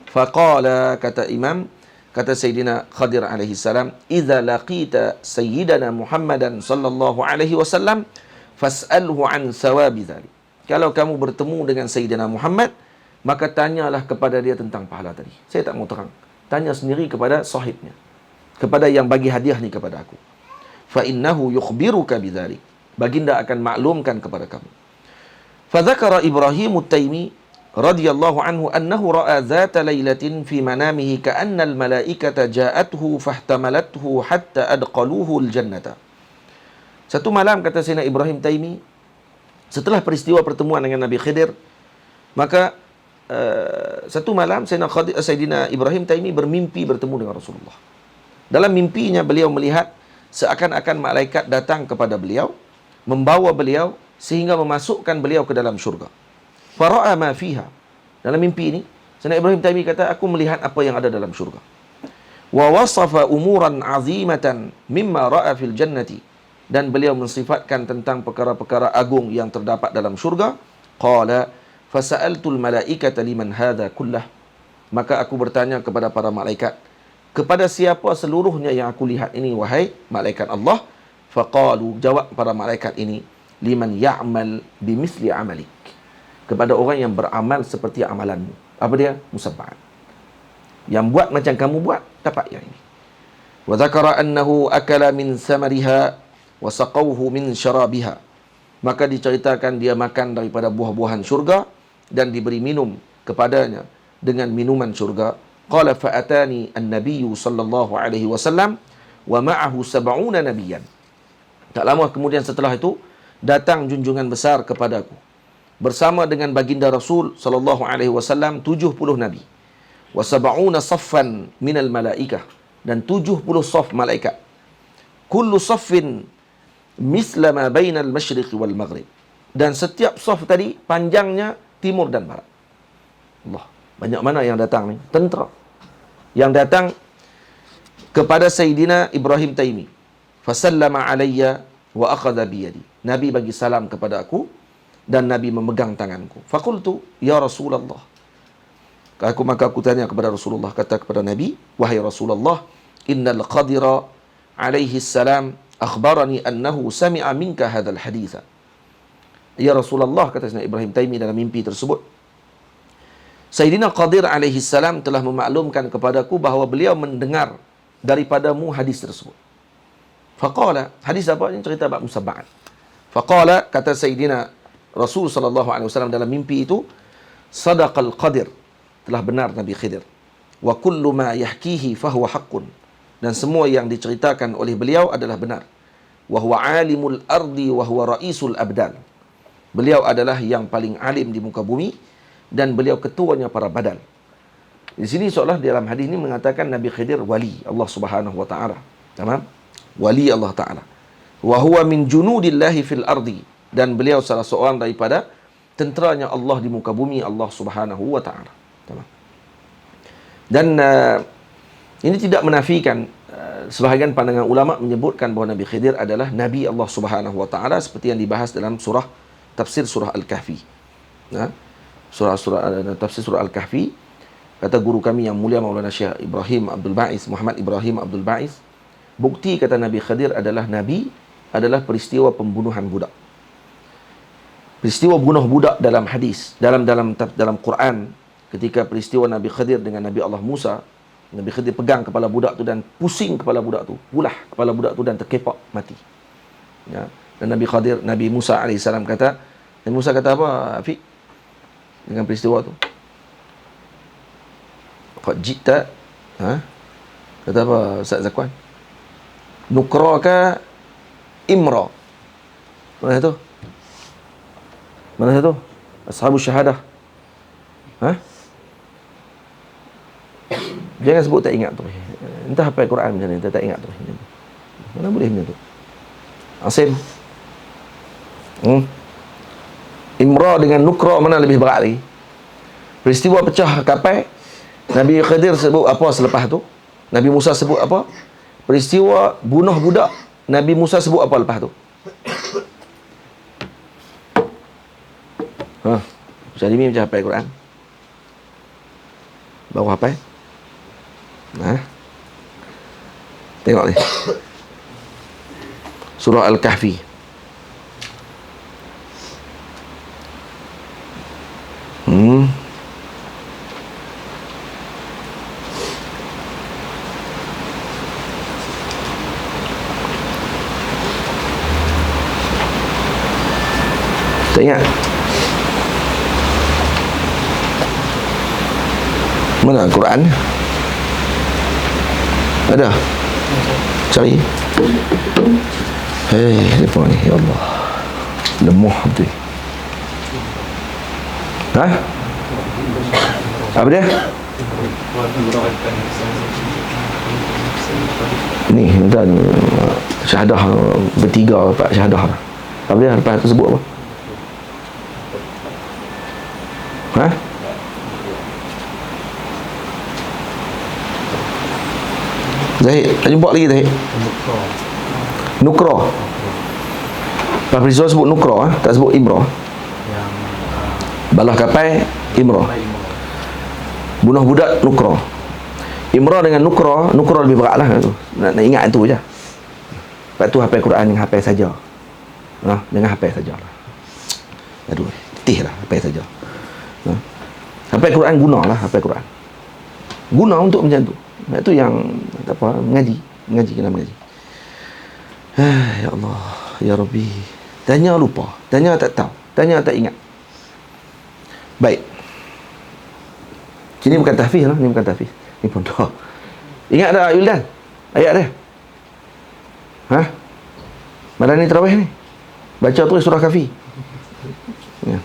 Faqala, kata Imam, kata Sayyidina Khadir alaihi salam, idza laqita sayyidana Muhammadan sallallahu alaihi wasallam fas'alhu an sawabi dzalik. Kalau kamu bertemu dengan Sayyidina Muhammad, maka tanyalah kepada dia tentang pahala tadi. Saya tak mau terang. Tanya sendiri kepada sahibnya, kepada yang bagi hadiah ni kepada aku. Fa innahu yukhbiruka bidzalik. Baginda akan maklumkan kepada kamu. Fa dzakara Ibrahim At-Taimi radhiyallahu anhu annahu ra'a dhata lailatin fi manamihi ka'anna al-malaikata ja'athu fahtamalathu hatta adqaluhu al-jannata. Satu malam, kata Sayyidina Ibrahim Taimi, setelah peristiwa pertemuan dengan Nabi Khidir, maka satu malam Sayyidina Ibrahim Taimi bermimpi bertemu dengan Rasulullah. Dalam mimpinya beliau melihat seakan-akan malaikat datang kepada beliau, membawa beliau sehingga memasukkan beliau ke dalam syurga. Fara'a ma fiha. Dalam mimpi ini, Sayyidina Ibrahim Taimi kata, aku melihat apa yang ada dalam syurga. Wa wasafa umuran azimatan mimma ra'a fil jannati. Dan beliau mensifatkan tentang perkara-perkara agung yang terdapat dalam syurga. Qala fasa'altul malaikata liman hadha kullah. Maka aku bertanya kepada para malaikat, kepada siapa seluruhnya yang aku lihat ini, wahai malaikat Allah? Faqalu, jawab para malaikat ini, liman ya'mal bimisli amalik. Kepada orang yang beramal seperti amalanmu. Apa dia? Musabba'at. Yang buat macam kamu buat, dapat yang ini. Wa dzakara annahu akala min samariha wa saqawhu min syarabiha. Maka diceritakan dia makan daripada buah-buahan syurga dan diberi minum kepadanya dengan minuman syurga. Qala fa'atani an-nabiyyu sallallahu alaihi wasallam wa ma'ahu sab'una nabiyyan. Tak lama kemudian setelah itu datang junjungan besar kepadaku bersama dengan baginda Rasul sallallahu alaihi wasallam 70 nabi. Wa sab'una saffan minal malaikah, dan 70 saf malaikat. Kullu saffin misla ma bainal masyriq wal maghrib. Dan setiap saf tadi panjangnya timur dan barat. Allah, banyak mana yang datang ni? Tentera yang datang kepada Sayyidina Ibrahim Taimi. Fasallama alayya wa akhadha biyadi. Nabi bagi salam kepada aku dan Nabi memegang tanganku. Faqultu ya Rasulullah. Maka aku tanya kepada Rasulullah, kata kepada Nabi, wahai Rasulullah, innal Qadira alaihi salam akhbarani annahu sami'a minka hadzal haditha. Ya Rasulullah, kata Sayyidina Ibrahim Taimi dalam mimpi tersebut, Sayyidina Qadir alaihi salam telah memaklumkan kepadaku bahawa beliau mendengar daripadamu hadis tersebut. Faqala, hadis apa? Yang cerita bab musabba'at. Faqala, kata Sayyidina Rasul sallallahu alaihi wasallam dalam mimpi itu, sadaqal Qadir, telah benar Nabi Khidir. Wa kullu ma yahkihi fahuwa haqqun, dan semua yang diceritakan oleh beliau adalah benar. Wa huwa alimul ardi wa huwa raisul abdal. Beliau adalah yang paling alim di muka bumi dan beliau ketuanya para badal. Di sini seolah dalam hadis ini mengatakan Nabi Khidir wali Allah Subhanahu wa taala. Tamam? Wali Allah taala. Wa huwa min junudillahi fil ardi, dan beliau salah seorang daripada tenteranya Allah di muka bumi, Allah Subhanahu wa taala. Tamam? Dan ini tidak menafikan sebahagian pandangan ulama menyebutkan bahawa Nabi Khidir adalah Nabi Allah Subhanahu wa taala seperti yang dibahas dalam tafsir surah Al-Kahfi. Tafsir surah Al-Kahfi, kata guru kami yang mulia Maulana Syekh Ibrahim Abdul Ba'is, Muhammad Ibrahim Abdul Ba'is, bukti kata Nabi Khidir adalah Nabi adalah peristiwa pembunuhan budak. Peristiwa bunuh budak dalam hadis, dalam Quran, ketika peristiwa Nabi Khidir dengan Nabi Allah Musa, Nabi Khidir pegang kepala budak tu dan pusing kepala budak tu, pulah kepala budak tu dan terkepak mati. Ya. Dan Nabi Musa AS kata, Nabi Musa kata apa, Afiq? Dengan peristiwa tu, qad jita, kata apa Ustaz Zakwan? Nukraka imra. Mana tu? Mana tu? Ashabus syahadah. Jangan sebut tak ingat tu. Entah apa Quran macam ni, tak ingat tu. Mana boleh macam tu? Asim. Imra dengan nukra mana lebih berat lagi? Peristiwa pecah kapal, Nabi Khidir sebut apa selepas tu? Nabi Musa sebut apa? Peristiwa bunuh budak, Nabi Musa sebut apa lepas tu? Macam ni macam hafal Quran? Baru hafal? Tengok ni. Surah Al-Kahfi. Tak ingat? Mana Al-Quran? Ada? Cari. Lepas ni, ya Allah, lemah betul. Apa dia? Ni, dan syahadah bertiga, empat syahadah. Apa dia? Lepas tu sebut apa? Zahid, tak jumpa lagi Zahid? Nukra. Lepas peristiwa sebut nukra, tak sebut imrah. Balah kapal, imrah. Bunuh budak, nukra. Imrah dengan nukra lebih berat lah tu. Nak ingat itu je. Lepas tu hafal Quran yang hafal saja. Dengan hafal saja. Aduh, letih lah hafal saja. Hafal Quran gunalah hafal Quran. Guna untuk macam tu. Itu yang apa, mengaji kena mengaji. Ya Allah, ya Rabbi. Tanya lupa, tanya tak tahu, tanya tak ingat. Baik. Ini bukan tahfiz lah, ini bukan tahfiz. Ini pun doa. Ingat tak Yuldan? Ayat dia. Ha? Malam ni tarawih ni. Baca terus surah Kahfi. Ya.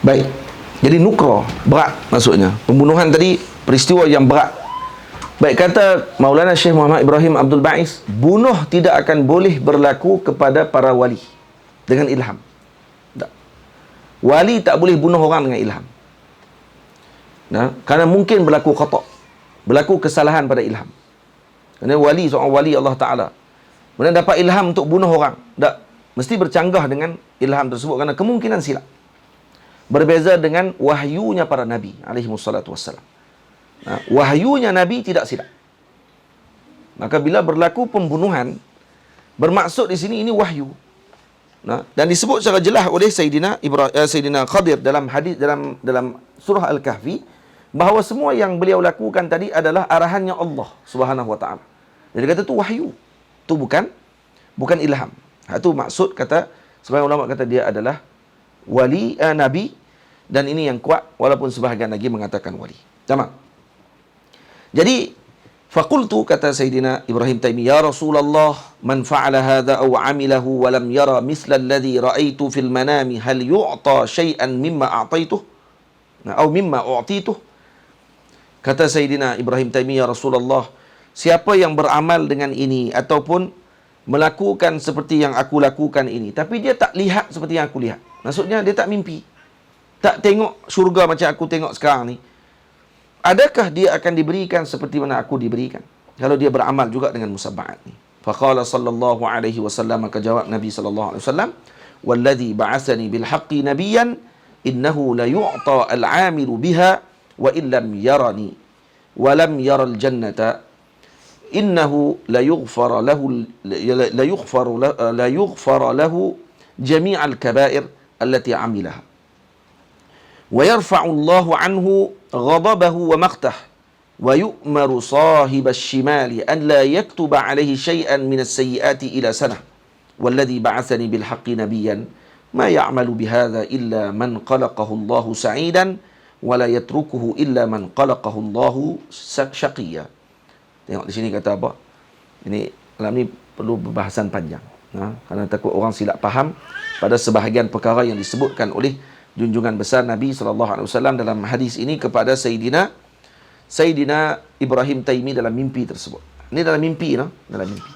Baik. Jadi nukra, berat maksudnya. Pembunuhan tadi peristiwa yang berat. Baik, kata Maulana Syekh Muhammad Ibrahim Abdul Ba'is, bunuh tidak akan boleh berlaku kepada para wali dengan ilham. Tak. Wali tak boleh bunuh orang dengan ilham. Nah, kerana mungkin berlaku khata', berlaku kesalahan pada ilham. Kerana wali, seorang wali Allah Ta'ala, kemudian dapat ilham untuk bunuh orang, tak, mesti bercanggah dengan ilham tersebut kerana kemungkinan silap. Berbeza dengan wahyunya para Nabi alaihimussalatu wassalam. Nah, wahyunya Nabi tidak silap. Maka bila berlaku pembunuhan, bermaksud di sini ini wahyu. Nah, dan disebut secara jelas oleh Sayyidina Khadir dalam hadis dalam surah Al-Kahfi bahawa semua yang beliau lakukan tadi adalah arahannya Allah Subhanahu wa taala. Jadi kata tu wahyu. Tu bukan ilham. Itu maksud kata sebagian ulama kata dia adalah wali nabi, dan ini yang kuat walaupun sebahagian lagi mengatakan wali. Tamam. Jadi faqultu, kata Sayyidina Ibrahim Taimi, ya Rasulullah, man fa'ala hadha aw 'amilahu wa lam yara mithla alladhi ra'aitu fil manami hal yu'ta shay'an mimma a'taituh aw mimma u'tituh. Kata Sayyidina Ibrahim Taimi, ya Rasulullah, siapa yang beramal dengan ini ataupun melakukan seperti yang aku lakukan ini, tapi dia tak lihat seperti yang aku lihat. Maksudnya dia tak mimpi, tak tengok syurga macam aku tengok sekarang ni, adakah dia akan diberikan seperti mana aku diberikan kalau dia beramal juga dengan musabba'at ni? Faqala sallallahu alaihi wasallam, maka jawab Nabi sallallahu alaihi wasallam, walladhi ba'athani bil haqqi nabiyyan innahu la yu'ta al-'amilu biha wa illam yarani wa lam yara al-jannata innahu la yughfar lahu jami' al-kaba'ir allati 'amilaha wa yarfa'u Allahu 'anhu ghadabahu wa maqtah wa yu'maru sahib ash-shimali an la yaktuba 'alayhi shay'an min as-sayyi'ati ila sanah walladhi ba'athani bil haqqi nabiyyan ma ya'malu bihadha illa man qalaqahu Allahu sa'idan wa la yatrukuhu illa man qalaqahu Allahu syaqiyya. Tengok di sini kata apa? Ini dalam ni perlu perbahasan panjang. Kerana takut orang silap faham pada sebahagian perkara yang disebutkan oleh junjungan besar Nabi SAW dalam hadis ini kepada Sayyidina Ibrahim Taimi dalam mimpi tersebut. Ini dalam mimpi, dalam mimpi.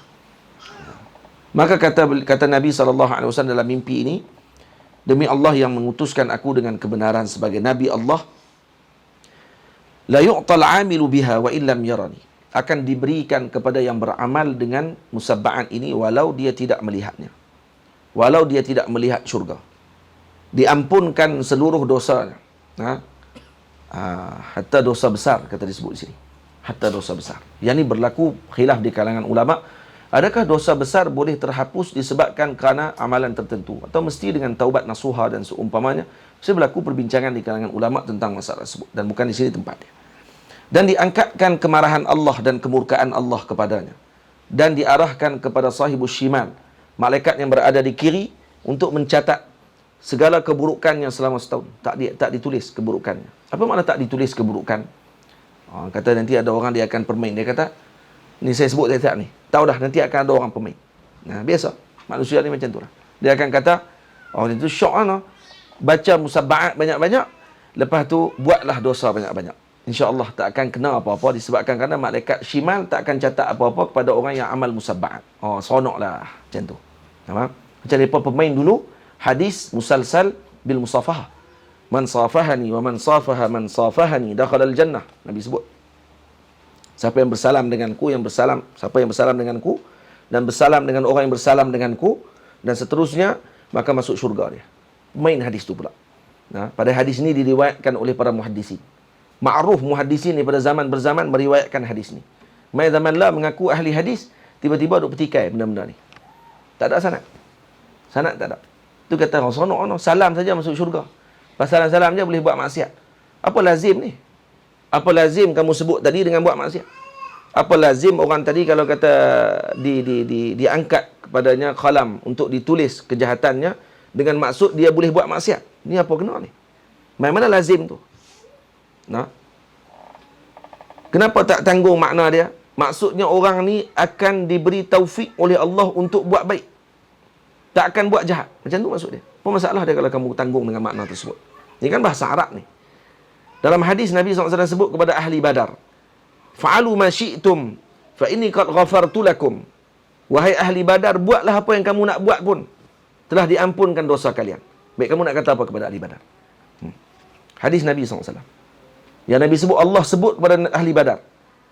Maka kata Nabi SAW dalam mimpi ini, demi Allah yang mengutuskan aku dengan kebenaran sebagai Nabi Allah, la yu'tal 'amilu biha wa illam yarani, akan diberikan kepada yang beramal dengan musabba'at ini walau dia tidak melihatnya, walau dia tidak melihat syurga, diampunkan seluruh dosanya. Hatta dosa besar, kata disebut di sini. Hatta dosa besar. Yang ini berlaku khilaf di kalangan ulama. Adakah dosa besar boleh terhapus disebabkan kerana amalan tertentu, atau mesti dengan taubat nasuha dan seumpamanya? Saya berlaku perbincangan di kalangan ulama tentang masalah tersebut, dan bukan di sini tempatnya. Dan diangkatkan kemarahan Allah dan kemurkaan Allah kepadanya, dan diarahkan kepada sahibus shimal, malaikat yang berada di kiri, untuk mencatat segala keburukannya selama setahun. Tak ditulis keburukannya. Apa makna tak ditulis keburukan? Kata nanti ada orang dia akan permain. Dia kata, ni saya sebut tak ni, tahu dah nanti akan ada orang permain. Biasa manusia ni macam tu lah. Dia akan kata, itu syok lah, baca musabba'at banyak-banyak, lepas tu buatlah dosa banyak-banyak, InsyaAllah tak akan kena apa-apa, disebabkan kerana malaikat shimal tak akan catat apa-apa kepada orang yang amal musabba'at. Seronok lah macam tu. Macam mereka pemain dulu hadis musalsal bil musafahah. Man safahani wa man safahani dakhala al-jannah. Nabi sebut, siapa yang bersalam denganku, siapa yang bersalam denganku dan bersalam dengan orang yang bersalam denganku dan seterusnya, maka masuk syurga dia. Main hadis tu pula. Pada hadis ini diriwayatkan oleh para muhaddisin. Ma'ruf muhaddisin daripada zaman berzaman meriwayatkan hadis ni. Mai zaman lah mengaku ahli hadis, tiba-tiba duk petikai benda-benda ni. Tak ada sanad. Sanad tak ada. Tu kata orang seronok, salam saja masuk syurga. Pasal salam je boleh buat maksiat. Apa lazim ni? Apa lazim kamu sebut tadi dengan buat maksiat? Apa lazim orang tadi kalau kata diangkat kepadanya qalam untuk ditulis kejahatannya, dengan maksud dia boleh buat maksiat. Ni apa kena ni? Mana lazim tu? Nah. Kenapa tak tanggung makna dia? Maksudnya orang ni akan diberi taufik oleh Allah untuk buat baik. Tak akan buat jahat. Macam tu maksud dia. Apa masalah dia kalau kamu tanggung dengan makna tersebut? Ini kan bahasa Arab ni. Dalam hadis Nabi SAW sebut kepada ahli Badar, fa'alu ma syi'tum fa inni qad ghafartu lakum. Wahai ahli Badar, buatlah apa yang kamu nak buat pun, telah diampunkan dosa kalian. Baik, kamu nak kata apa kepada ahli Badar? Hadis Nabi SAW. Yang Nabi sebut, Allah sebut kepada ahli Badar.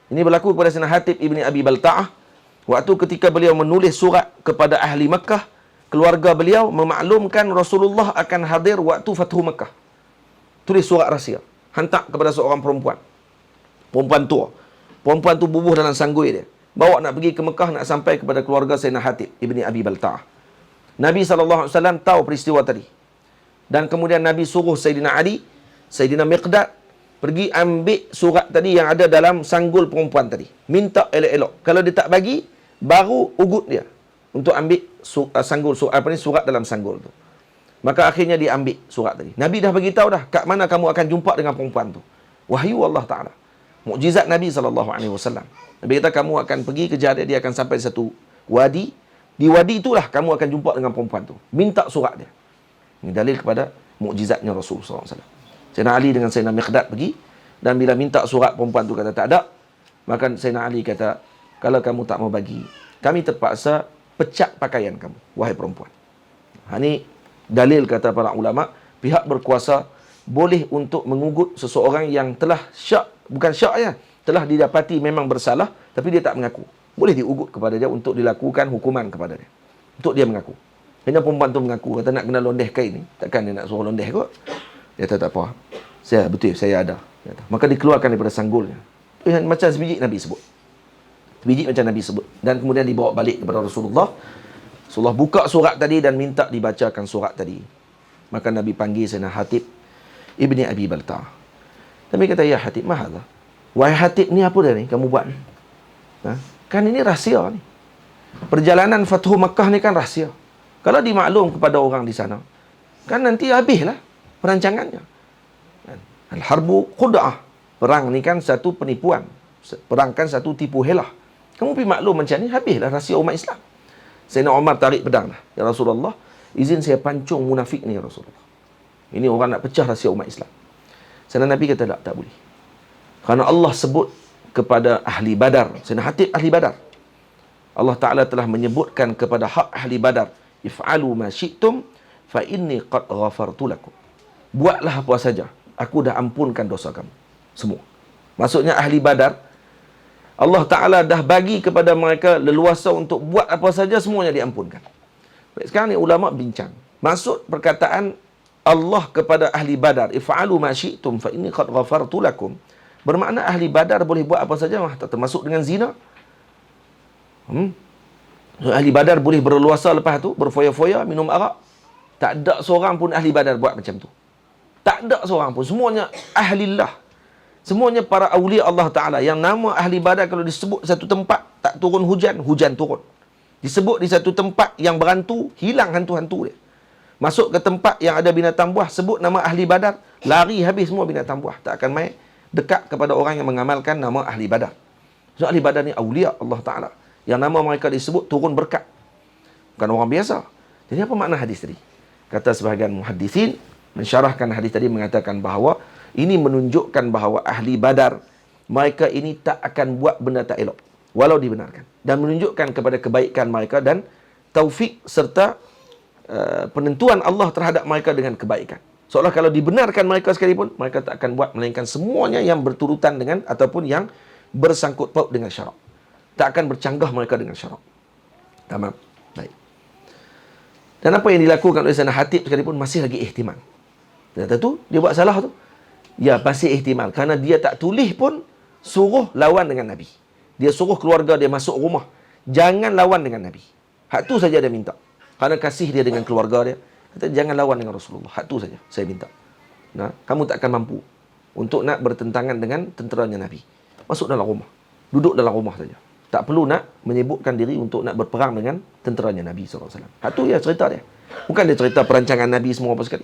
Ini berlaku kepada Sayyidina Hatib ibni Abi Balta'ah. Waktu ketika beliau menulis surat kepada ahli Makkah, keluarga beliau memaklumkan Rasulullah akan hadir waktu Fathu Makkah. Tulis surat rahsia, hantar kepada seorang perempuan. Perempuan tua. Perempuan tu bubuh dalam sanggui dia. Bawa nak pergi ke Mekah, nak sampai kepada keluarga Sayyidina Hatib ibni Abi Balta'ah. Nabi SAW tahu peristiwa tadi. Dan kemudian Nabi suruh Sayyidina Ali, Sayyidina Miqdad pergi ambil surat tadi yang ada dalam sanggul perempuan tadi. Minta elok-elok. Kalau dia tak bagi, baru ugut dia untuk ambil surat dalam sanggul tu. Maka akhirnya dia ambil surat tadi. Nabi dah bagi tahu dah kat mana kamu akan jumpa dengan perempuan tu. Wahyu Allah Taala. Mukjizat Nabi SAW. Nabi kata kamu akan pergi kejar dia, dia akan sampai di satu wadi. Di wadi itulah kamu akan jumpa dengan perempuan tu. Minta surat dia. Ini dalil kepada mukjizatnya Rasulullah SAW. Sayyidina Ali dengan Sayyidina Miqdad pergi, dan bila minta surat perempuan tu kata tak ada, maka Sayyidina Ali kata, kalau kamu tak mau bagi, kami terpaksa pecat pakaian kamu, wahai perempuan. Ini dalil kata para ulama, pihak berkuasa boleh untuk mengugut seseorang yang telah syak, bukan syak ya, telah didapati memang bersalah, tapi dia tak mengaku. Boleh diugut kepada dia untuk dilakukan hukuman kepada dia, untuk dia mengaku. Hanya perempuan tu mengaku, kata nak kena londeh kain ni, takkan dia nak suruh londeh kot. Dia kata tak apa, betul saya ada. Maka dikeluarkan daripada sanggulnya. Macam sebiji Nabi sebut. Sebiji macam Nabi sebut. Dan kemudian dibawa balik kepada Rasulullah. Rasulullah buka surat tadi dan minta dibacakan surat tadi. Maka Nabi panggil Sayyidina Hatib ibni Abi Balta'ah. Nabi kata, ya Hatib, mahadha. Wahai Hatib, ni apa dia ni kamu buat ni? Kan ini rahsia ni. Perjalanan Fathu Makkah ni kan rahsia. Kalau dimaklum kepada orang di sana, kan nanti habislah perancangannya. Al-harbu khud'ah. Perang ni kan satu penipuan. Perang kan satu tipu helah. Kamu pergi maklum macam ni, habislah rahsia umat Islam. Sayyidina Umar tarik pedang dah. Ya Rasulullah, izin saya pancung munafik ni ya Rasulullah. Ini orang nak pecah rahsia umat Islam. Sayyidina Nabi kata tak boleh. Kerana Allah sebut kepada ahli Badar, Sayyidina Hatib ahli Badar. Allah Ta'ala telah menyebutkan kepada hak ahli Badar, if'alu ma syi'tum fa inni qad ghafartu lakum. Buatlah apa saja, aku dah ampunkan dosa kamu semua. Maksudnya ahli Badar, Allah Ta'ala dah bagi kepada mereka leluasa untuk buat apa saja, semuanya diampunkan. Baik, sekarang ni ulama bincang. Maksud perkataan Allah kepada ahli Badar, if'alu ma syi'tum fa inni qad ghafartu lakum, bermakna ahli Badar boleh buat apa saja, tak termasuk dengan zina. Ahli Badar boleh berleluasa lepas tu, berfoya-foya, minum arak. Tak ada seorang pun ahli Badar buat macam tu. Tak ada seorang pun. Semuanya ahlillah. Semuanya para awliya Allah Ta'ala. Yang nama ahli Badar kalau disebut satu tempat, tak turun hujan, hujan turun. Disebut di satu tempat yang berhantu, hilang hantu-hantu dia. Masuk ke tempat yang ada binatang buah, sebut nama ahli Badar, lari habis semua binatang buah. Tak akan main dekat kepada orang yang mengamalkan nama ahli Badar. So, ahli Badar ni awliya Allah Ta'ala. Yang nama mereka disebut turun berkat. Bukan orang biasa. Jadi apa makna hadis tadi? Kata sebahagian muhaddisin, mensyarahkan hadis tadi, mengatakan bahawa ini menunjukkan bahawa ahli Badar, mereka ini tak akan buat benda tak elok, walau dibenarkan. Dan menunjukkan kepada kebaikan mereka dan taufik serta penentuan Allah terhadap mereka dengan kebaikan. Seolah kalau dibenarkan mereka sekalipun, mereka tak akan buat, melainkan semuanya yang berturutan dengan ataupun yang bersangkut paut dengan syarak. Tak akan bercanggah mereka dengan syarak. Tamam. Baik. Dan apa yang dilakukan oleh Sayyidina Hatib sekalipun masih lagi ihtimal. Kata tu, dia buat salah tu, ya masih ihtimal. Kerana dia tak tulis pun suruh lawan dengan Nabi. Dia suruh keluarga dia masuk rumah, jangan lawan dengan Nabi. Hak tu saja dia minta. Kerana kasih dia dengan keluarga dia, kata jangan lawan dengan Rasulullah. Hak tu saja saya minta. Nah, kamu tak akan mampu untuk nak bertentangan dengan tenteranya Nabi. Masuk dalam rumah, duduk dalam rumah saja. tak perlu nak menyebutkan diri untuk nak berperang dengan tenteranya Nabi SAW. Itu ya cerita dia. Bukan dia cerita perancangan Nabi semua apa sekali.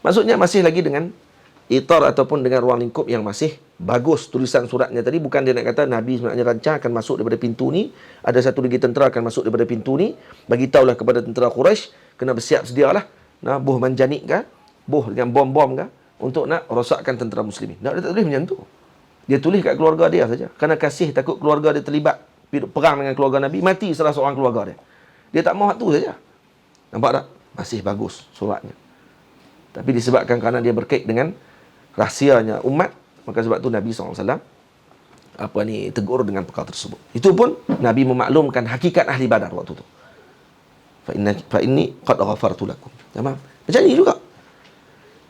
Maksudnya masih lagi dengan itar ataupun dengan ruang lingkup yang masih bagus. Tulisan suratnya tadi bukan dia nak kata Nabi sebenarnya rancang akan masuk daripada pintu ni, ada satu lagi tentera akan masuk daripada pintu ni, bagi tahulah kepada tentera Quraisy kena bersiap sedialah, nah buh manjanik ke, buh dengan bom-bom ke untuk nak rosakkan tentera muslimin. Dia tak tulis macam tu. Dia tulis kat keluarga dia saja. Kerana kasih takut keluarga dia terlibat perang dengan keluarga Nabi, mati salah seorang keluarga dia. Dia tak mahu tu saja. Nampak tak? Masih bagus suratnya. Tapi disebabkan kerana dia berkait dengan rahsianya umat, maka sebab tu Nabi SAW tegur dengan perkara tersebut. Itu pun Nabi memaklumkan hakikat ahli Badar waktu tu. Fa inni qad ghafartu lakum. Tamam. Macam ni juga.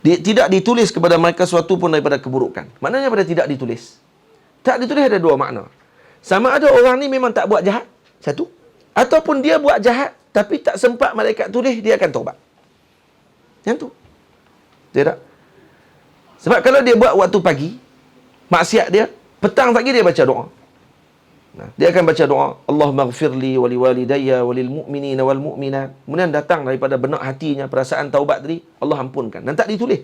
Tidak ditulis kepada mereka sesuatu pun daripada keburukan. Maknanya pada tidak ditulis. Tak ditulis ada dua makna. Sama ada orang ni memang tak buat jahat, satu. Ataupun dia buat jahat, tapi tak sempat malaikat tulis, dia akan taubat. Yang tu. Tidak. Sebab kalau dia buat waktu pagi, maksiat dia, petang pagi dia baca doa. Nah, dia akan baca doa, Allahumma ghafirli wali walidayya walil mu'minina wal mu'minat. Kemudian datang daripada benak hatinya perasaan taubat tadi, Allah ampunkan. Dan tak ditulis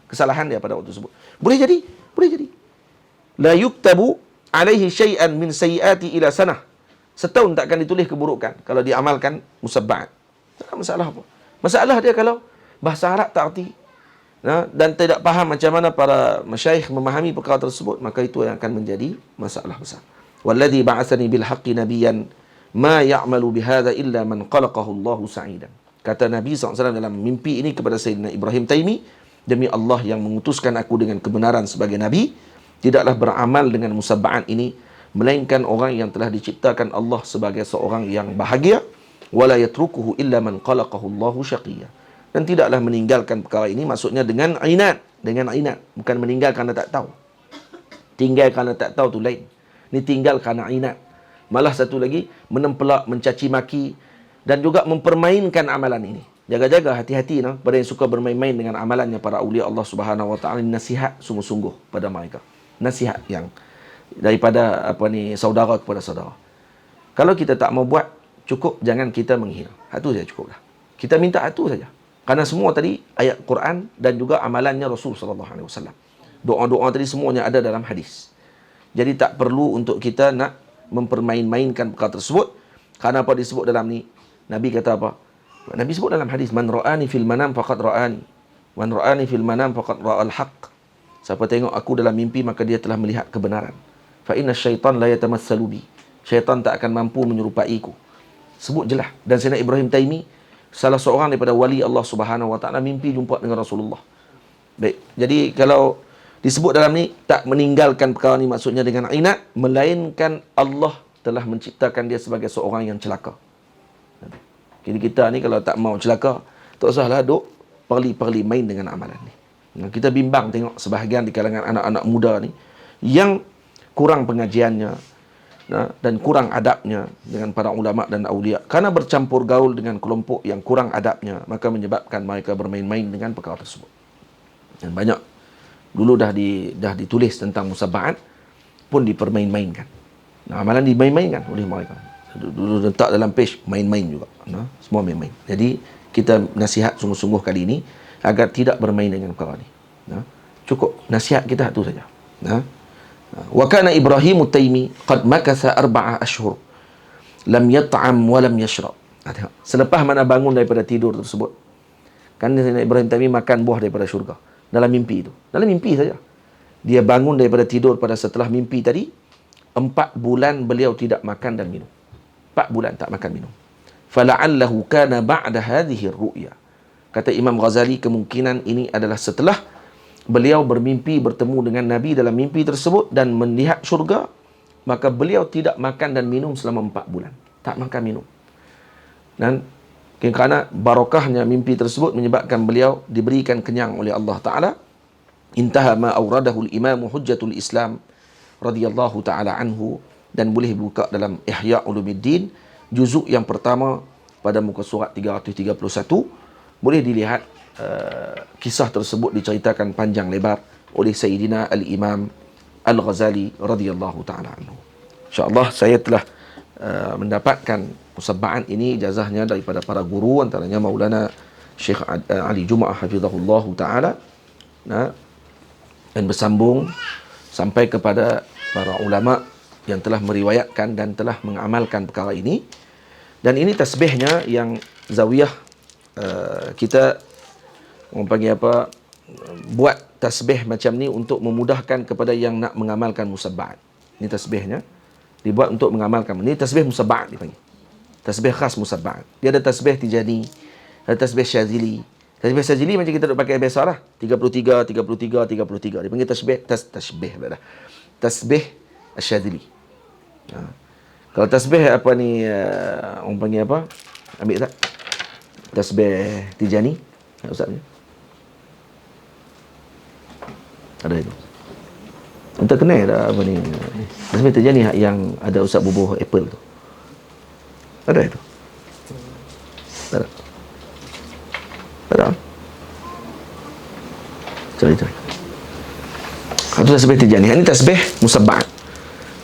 kesalahan dia pada waktu tersebut. Boleh jadi, boleh jadi. La yuktabu alaihi syai'an min sayyiati ila sanah. Setahun tak akan ditulis keburukan kalau dia amalkan musabba'at. Tak masalah apa. Masalah dia kalau bahasa Arab tak erti, dan tidak faham macam mana para masyayikh memahami perkara tersebut, maka itu yang akan menjadi masalah besar. Walladhi ba'athani bil haqqi nabiyyan ma ya'malu bihadza illa man qalaqahu Allahu sa'idan. Kata Nabi SAW dalam mimpi ini kepada Sayyidina Ibrahim Taimi, demi Allah yang mengutuskan aku dengan kebenaran sebagai Nabi, tidaklah beramal dengan musabba'at ini melainkan orang yang telah diciptakan Allah sebagai seorang yang bahagia, wala yatrukuhu illa man qalaqahu Allahu syaqiyya. Dan tidaklah meninggalkan perkara ini, maksudnya dengan inat, bukan meninggal kerana tak tahu. Tinggal kerana tak tahu tu lain. Ni tinggal kerana inat. Malah satu lagi, menempelak, mencaci maki dan juga mempermainkan amalan ini. Jaga-jaga, hati-hati pada yang suka bermain-main dengan amalannya para awliya Allah Subhanahu wa taala. Nasihat sungguh-sungguh pada mereka. Nasihat yang daripada saudara kepada saudara. Kalau kita tak mau buat, cukup jangan kita menghina. Itu saja cukuplah. Kita minta itu saja. Kerana semua tadi ayat Quran dan juga amalannya Rasul sallallahu alaihi wasallam. Doa-doa tadi semuanya ada dalam hadis. Jadi tak perlu untuk kita nak mempermain-mainkan perkara tersebut. Kerana apa disebut dalam ni? Nabi kata apa? Nabi sebut dalam hadis, man ra'ani fil manam faqad ra'ani. Man ra'ani fil manam faqad ra'al haqq. Siapa tengok aku dalam mimpi, maka dia telah melihat kebenaran. Fa inna syaitan la yatamassalu bi. Syaitan tak akan mampu menyerupaiku. Sebut jelas. Dan Sayyidina Ibrahim Taimi, salah seorang daripada wali Allah Subhanahu wa taala, mimpi jumpa dengan Rasulullah. Baik. Jadi kalau disebut dalam ni tak meninggalkan perkara ni, maksudnya dengan inat, melainkan Allah telah menciptakan dia sebagai seorang yang celaka. Jadi kita ni kalau tak mau celaka, tak usahlah duk perli-perli main dengan amalan ni. Kita bimbang tengok sebahagian di kalangan anak-anak muda ni yang kurang pengajiannya dan kurang adabnya dengan para ulama dan aulia, karena bercampur gaul dengan kelompok yang kurang adabnya, maka menyebabkan mereka bermain-main dengan perkara tersebut. Dan banyak dulu dah ditulis tentang musabba'at pun dipermain-mainkan. Amalan dimain-mainkan oleh mereka. Dulu letak dalam page, main-main juga. Semua main-main. Jadi kita nasihat sungguh-sungguh kali ini agar tidak bermain dengan perkara ni. Cukup nasihat kita itu saja. Wa kana Ibrahim Taimi qad makatha 4 ashhur lam yat'am wa lam yashrab. Selepas mana bangun daripada tidur tersebut, kan Ibrahim Taimi makan buah daripada syurga dalam mimpi itu. Dalam mimpi saja. Dia bangun daripada tidur pada setelah mimpi tadi, 4 bulan beliau tidak makan dan minum. 4 bulan tak makan minum. Fala'allahu kana ba'da hadhihi ar-ru'ya. Kata Imam Ghazali, kemungkinan ini adalah setelah beliau bermimpi bertemu dengan Nabi dalam mimpi tersebut dan melihat syurga, maka beliau tidak makan dan minum selama 4 bulan. Tak makan minum. Dan kerana barakahnya mimpi tersebut menyebabkan beliau diberikan kenyang oleh Allah Ta'ala. Intaha ma awradahu al-imamu hujjatul Islam radhiyallahu ta'ala anhu. Dan boleh buka dalam Ihya Ulumuddin, juzuk yang pertama pada muka surat 331. Boleh dilihat kisah tersebut diceritakan panjang lebar oleh Sayyidina Al-Imam Al-Ghazali radhiyallahu ta'ala anhu. InsyaAllah saya telah mendapatkan musabba'an ini ijazahnya daripada para guru, antaranya Maulana Syekh Ali Jumaah hafizahullah ta'ala, dan bersambung sampai kepada para ulama yang telah meriwayatkan dan telah mengamalkan perkara ini. Dan ini tasbihnya yang zawiyah kita orang panggil apa, buat tasbih macam ni untuk memudahkan kepada yang nak mengamalkan musabba'at. Ini tasbihnya dibuat untuk mengamalkan. Ini tasbih musabba'at dipanggil. Tasbih khas musabba'at. Dia ada tasbih Tijani, ada tasbih Syazili. Tasbih Syazili macam kita duk pakai biasa lah. 33, 33, 33. Dia panggil tasbih Syazili. Kalau tasbih apa ni, orang panggil apa? Ambil tak? Tasbih Tijani. Ustaz ni. Ada itu. Entah kenal dah apa ni. Tasbih Tijani yang ada Ustaz bubuh Apple tu. Ada itu. Ada. Ada. Cari. Itu tasbih Tijani. Ini tasbih musabba'at.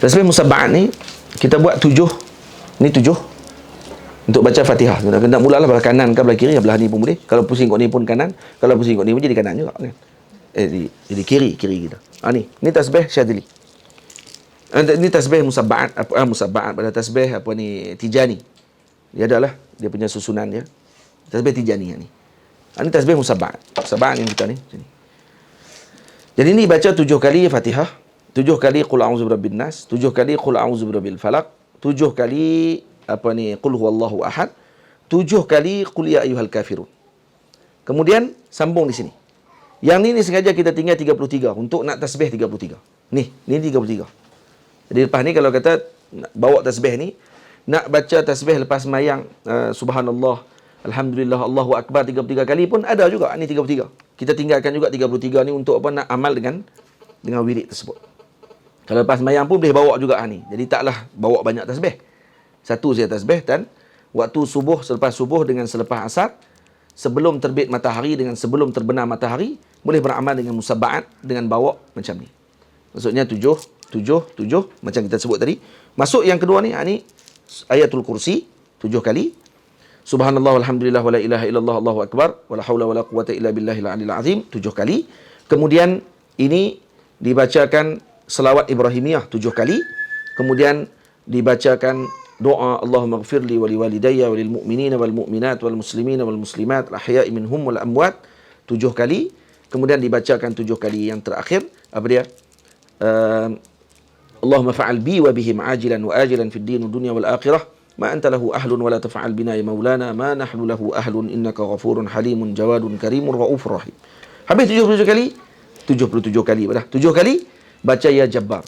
Tasbih musabba'at ni kita buat 7. Ni 7 untuk baca Fatihah. Kena mulalah belah kanan ke belah kiri, belah ni pun boleh. Kalau pusing kat ni pun kanan, kalau pusing kat ni pun jadi kanan juga kan. Jadi kiri kita. Ni tasbih Syadili. Ini tasbih musabba'at, musabba'at pada tasbih apa ni Tijani. Dia adalah dia punya susunan dia. Tasbih Tijani ni. Ini tasbih musabba'at. Musabba'at yang kita ni. Jadi ni baca 7 kali Fatihah, 7 kali qul a'udzu birabbin nas, 7 kali qul a'udzu birabbil falaq, 7 kali apa ni qul huwallahu ahad, 7 kali qul ya ayyuhal kafirun. Kemudian sambung di sini. Yang ni sengaja kita tinggal 33 untuk nak tasbih 33. Ni 33. Jadi lepas ni kalau kata nak bawa tasbih ni, nak baca tasbih lepas mayang subhanallah, alhamdulillah, Allahu akbar 33 kali pun ada juga. Ni 33. Kita tinggalkan juga 33 ni untuk apa, nak amal dengan wirid tersebut. Kalau lepas mayang pun boleh bawa juga ni. Jadi taklah bawa banyak tasbih. Satu saja tasbih, dan waktu subuh, selepas subuh dengan selepas asar, sebelum terbit matahari dengan sebelum terbenam matahari, boleh beramal dengan musabba'at dengan bawa macam ni. Maksudnya 7 macam kita sebut tadi. Masuk yang kedua ni, ayatul kursi 7 kali. Subhanallah walhamdulillah wala ilaha illallah Allahu akbar wala haula wala quwata illa billahil aliyil azim 7 kali. Kemudian ini dibacakan selawat Ibrahimiyah 7 kali. Kemudian dibacakan doa Allahumma ighfirli wa liwalidayya wa lil mu'minina wal mu'minat wal muslimina wal muslimat al ahya'i minhum wal amwat 7 kali. Kemudian dibacakan 7 kali yang terakhir, apa dia? Allahumma fa'al bi wa bihim ajilan wa ajilan fid din wa dunya wal akhirah ma anta lahu ahlun wa la taf'al bina ya maulana ma nahnu lahu ahlun innaka ghafurun halimun jawadun karimun raufur rahim. Habis 77 kali, 77 kali dah. 7 kali baca ya Jabbar.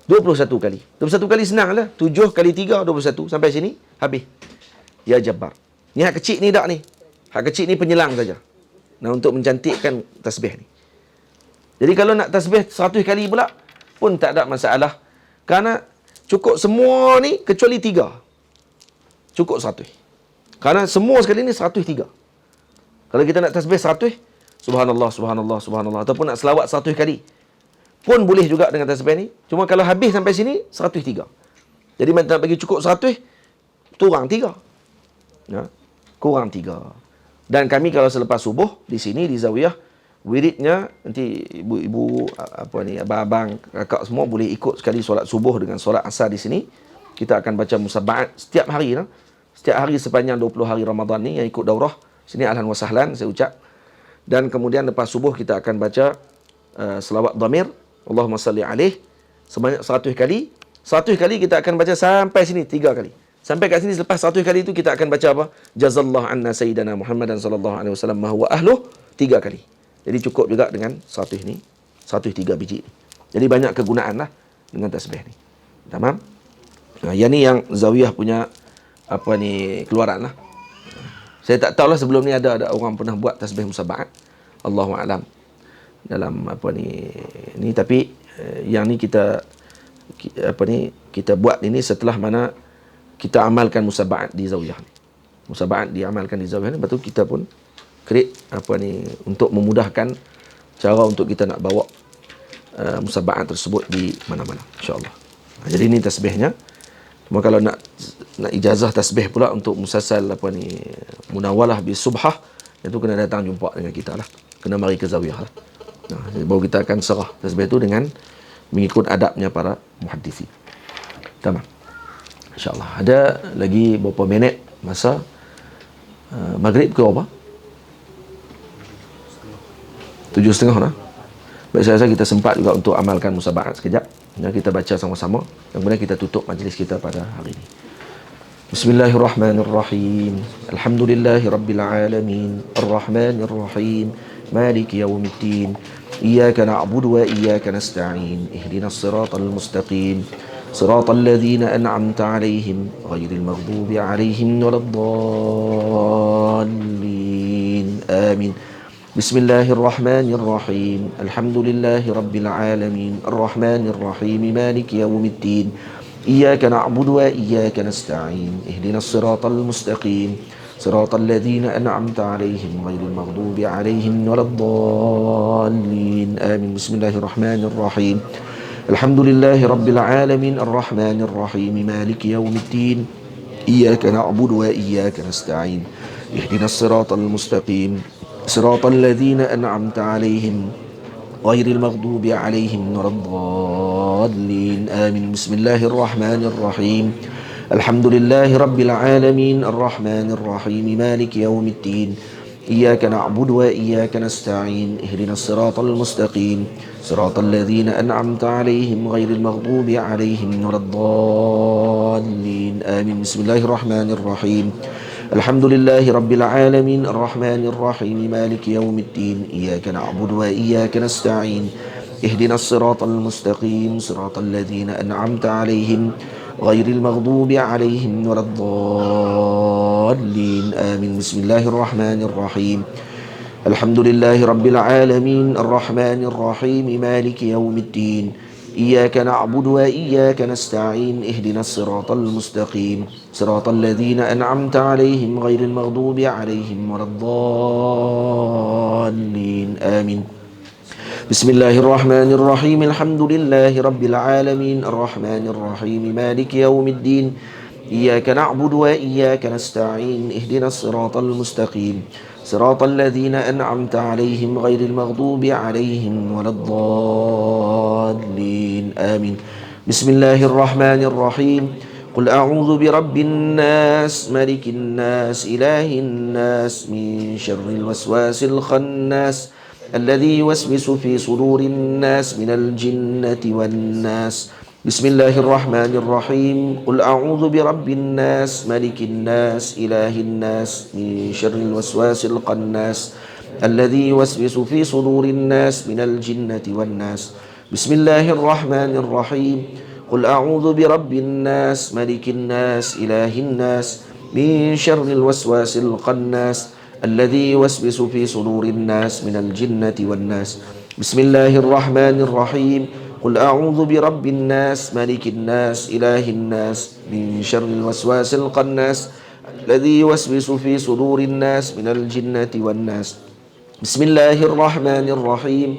21 kali. 21 kali senanglah. 7 kali 3 21 sampai sini habis. Ya Jabbar. Ni hak kecil ni tak ni. Hak kecil ni penyelang saja. Nah, untuk mencantikkan tasbih ni. Jadi kalau nak tasbih 100 kali pula pun tak ada masalah. Kerana cukup semua ni kecuali 3. Cukup 100. Kerana semua sekali ni 103. Kalau kita nak tasbih 100, subhanallah, subhanallah, subhanallah, ataupun nak selawat 100 kali pun boleh juga dengan tasbih ni. Cuma kalau habis sampai sini 103. Jadi nak bagi cukup 100, kurang 3. Ya, kurang 3. Dan kami kalau selepas subuh di sini di Zawiyah, wiridnya nanti ibu-ibu apa ni, abang-abang, kakak semua boleh ikut sekali solat subuh dengan solat asar di sini. Kita akan baca musabba'at setiap hari. Setiap hari sepanjang 20 hari Ramadan ni yang ikut daurah. Sini ahlan wa sahlan saya ucap. Dan kemudian lepas subuh kita akan baca selawat dhamir. Allahumma salli alaih. Sebanyak 100 kali. 100 kali kita akan baca sampai sini 3 kali. Sampai kat sini selepas 100 kali itu kita akan baca apa? Jazallahu anna sayyidana Muhammadan sallallahu alaihi wasallam ma huwa ahluh 3 kali. Jadi cukup juga dengan 100 ni. 103 biji ni. Jadi banyak kegunaan lah dengan tasbih ni. Tamam? Nah, yang ni yang Zawiyah punya apa ni keluaran lah. Saya tak tahulah sebelum ni ada orang pernah buat tasbih musabba'at. Allahu a'lam. Dalam apa ni tapi yang ni kita buat ini setelah mana kita amalkan musabba'at di Zawiyah ni. Musabba'at diamalkan di Zawiyah ni, betul kita pun create untuk memudahkan cara untuk kita nak bawa musabba'at tersebut di mana-mana, insya-Allah. Jadi ini tasbihnya. Cuma kalau nak ijazah tasbih pula untuk musasal munawalah bi subhah, itu kena datang jumpa dengan kita lah. Kena mari ke zawiyah lah. Baru kita akan serah tasbih itu dengan mengikut adabnya para muhaddisi. Tamam. InsyaAllah. Ada lagi berapa minit masa maghrib ke apa? 7:30 lah. Baik, saya rasa kita sempat juga untuk amalkan musabahat sekejap. Kita baca sama-sama. Dan kemudian kita tutup majlis kita pada hari ini. Bismillahirrahmanirrahim. Alhamdulillahi Rabbil Alamin. Ar-Rahmanirrahim. Maliki yawmiddin. Iyaka na'budu wa iyaka nasta'in. Ihdinas siratal mustaqim. Siratal ladzina an'amta 'alaihim ghairil maghdubi 'alaihim waladdallin. Amin. Bismillahirrahmanirrahim. Alhamdulillahi Rabbil Alamin. Ar-Rahmanirrahim. Maliki yawmiddin. Iyaka na'budu wa iyaka nasta'in. Ihdinas siratal mustaqim. Siratal ladzina an'amta 'alaihim ghairil maghdubi 'alaihim waladdallin. Amin. Bismillahirrahmanirrahim. Alhamdulillahi Rabbil Alamin. Ar-Rahmanirrahim. Maliki yawmiddin. Iyaka na'budu wa iyaka nasta'in. Ihdinas siratal mustaqim. صراط الذين أنعمت عليهم غير المغضوب عليهم ولا الضالين آمين. بسم الله الرحمن الرحيم. الحمد لله رب العالمين. الرحمن الرحيم. مالك يوم الدين. إياك نعبد وإياك نستعين. اهدنا الصراط المستقيم. صراط الذين أنعمت عليهم غير المغضوب عليهم ولا الضالين آمين. بسم الله الرحمن الرحيم. الحمد لله رب العالمين. الرحمن الرحيم. مالك يوم الدين. إياك نعبد وإياك نستعين. اهدنا الصراط المستقيم. صراط الذين أنعمت عليهم غير المغضوب عليهم ولا الضالين آمين. بسم الله الرحمن الرحيم. الحمد لله رب العالمين. الرحمن الرحيم. مالك يوم الدين. إياك نعبد وإياك نستعين. اهدنا الصراط المستقيم. صراط الذين أنعمت عليهم غير المغضوب عليهم ولا الضالين آمين. بسم الله الرحمن الرحيم. الحمد لله رب العالمين. الرحمن الرحيم. مالك يوم الدين. إياك نعبد وإياك نستعين. اهدنا الصراط المستقيم. صراط الذين أنعمت عليهم غير المغضوب عليهم ولا الضالين آمين. بسم الله الرحمن الرحيم. قل أعوذ برب الناس ملك الناس إله الناس من شر الوسواس الخناس الذي يوسوس في صدور الناس من الجنة والناس. بسم الله الرحمن الرحيم. قل أعوذ برب الناس ملك الناس إله الناس من شر الوسواس الخناس الذي يوسوس في صدور الناس من الجنة والناس. بسم الله الرحمن الرحيم. قل أعوذ برب الناس ملك الناس إله الناس من شر الوسواس الخناس الذي يوسوس في صدور الناس من الجنة والناس. بسم الله الرحمن الرحيم. قل أعوذ برب الناس ملك الناس إله الناس من شر الوسواس الخناس الذي يوسوس في صدور الناس من الجنة والناس. بسم الله الرحمن الرحيم.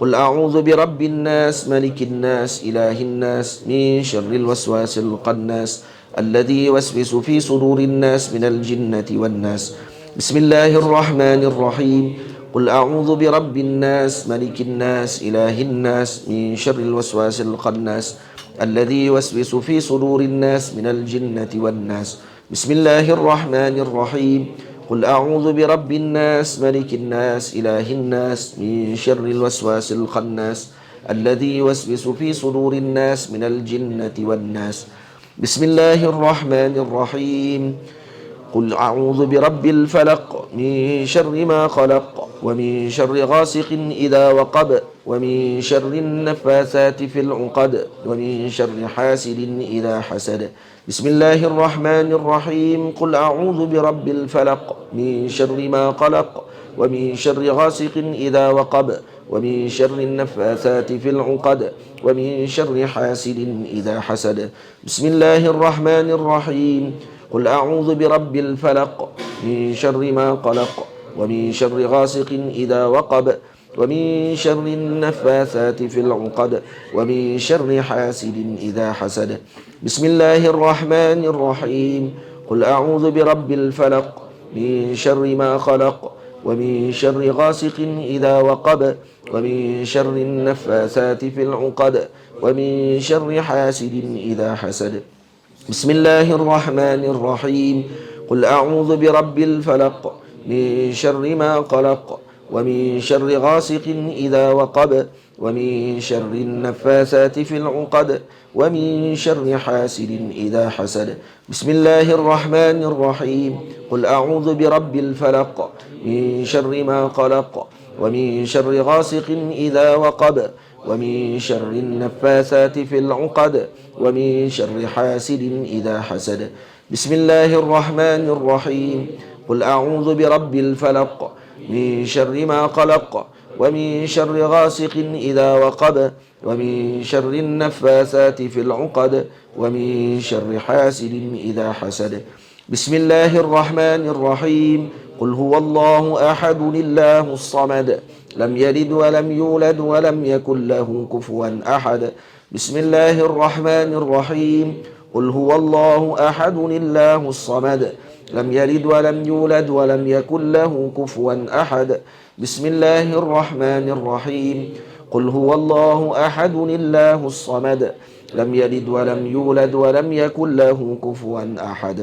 قل أعوذ برب الناس ملك الناس إله الناس من شر الوسواس الخناس الذي يوسوس في صدور الناس من الجنة والناس. بسم الله الرحمن الرحيم. قل أعوذ برب الناس ملك الناس إله الناس من شر الوسواس الخناس الذي يوسوس في صدور الناس من الجنة والناس. بسم الله الرحمن الرحيم. قل أعوذ برب الناس ملك الناس إله الناس من شر الوسواس الخناس الذي يوسوس في صدور الناس من الجنة والناس. بسم الله الرحمن الرحيم. قل أعوذ برب الفلق من شر ما خلق ومن شر غاسق إذا وقب ومن شر النفاثات في العقد ومن شر حاسد إذا حسد. بسم الله الرحمن الرحيم. قل أعوذ برب الفلق من شر ما خلق ومن شر غاسق إذا وقب ومن شر النفاثات في العقد ومن شر حاسد إذا حسد. بسم الله الرحمن الرحيم. قل أعوذ برب الفلق من شر ما خلق ومن شر غاسق إذا وقب ومن شر النفاثات في العقد ومن شر حاسد إذا حسد. بسم الله الرحمن الرحيم. قل أعوذ برب الفلق من شر ما خلق ومن شر غاسق إذا وقب ومن شر النفاثات في العقد ومن شر حاسد إذا حسد. بسم الله الرحمن الرحيم. قل أعوذ برب الفلق من شر ما خلق ومن شر غاسق إذا وقب ومن شر النفاثات في العقد ومن شر حاسد إذا حسد. بسم الله الرحمن الرحيم. قل أعوذ برب الفلق من شر ما خلق ومن شر غاسق إذا وقب ومن شر النفاثات في العقد ومن شر حاسد إذا حسد. بسم الله الرحمن الرحيم. قل أعوذ برب الفلق من شر ما خلق ومن شر غاسق إذا وقب ومن شر النفاثات في العقد ومن شر حاسد إذا حسد. بسم الله الرحمن الرحيم. قل هو الله أحد الله الصمد لم يلد ولم يولد ولم يكن له كفوا أحد. بسم الله الرحمن الرحيم. قل هو الله أحد الله الصمد لم يلد ولم يولد ولم يكن له كفوا أحد. بسم الله الرحمن الرحيم. قل هو الله أحد الله الصمد لم يلد ولم يولد ولم يكن له كفوا أحد.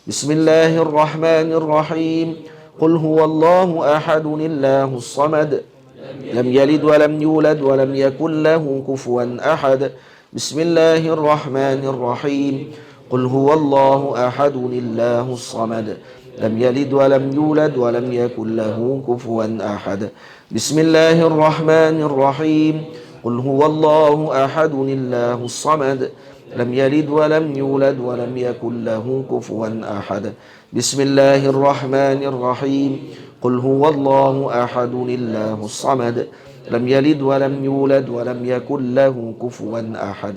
بسم الله الرحمن الرحيم. قل هو الله أحد الله الصمد لم يلد ولم يولد ولم يكن له كفوا أحد. بسم الله الرحمن الرحيم. قل هو الله أحد الله الصمد لم يلد ولم يولد ولم يكن له كفوا أحد. بسم الله الرحمن الرحيم. قل هو الله أحد الله الصمد لم يلد ولم يولد ولم يكن له كفوا أحد. بسم الله الرحمن الرحيم. قل هو الله أحد الله الصمد لم يلد ولم يولد ولم يكن له كفوا أحد.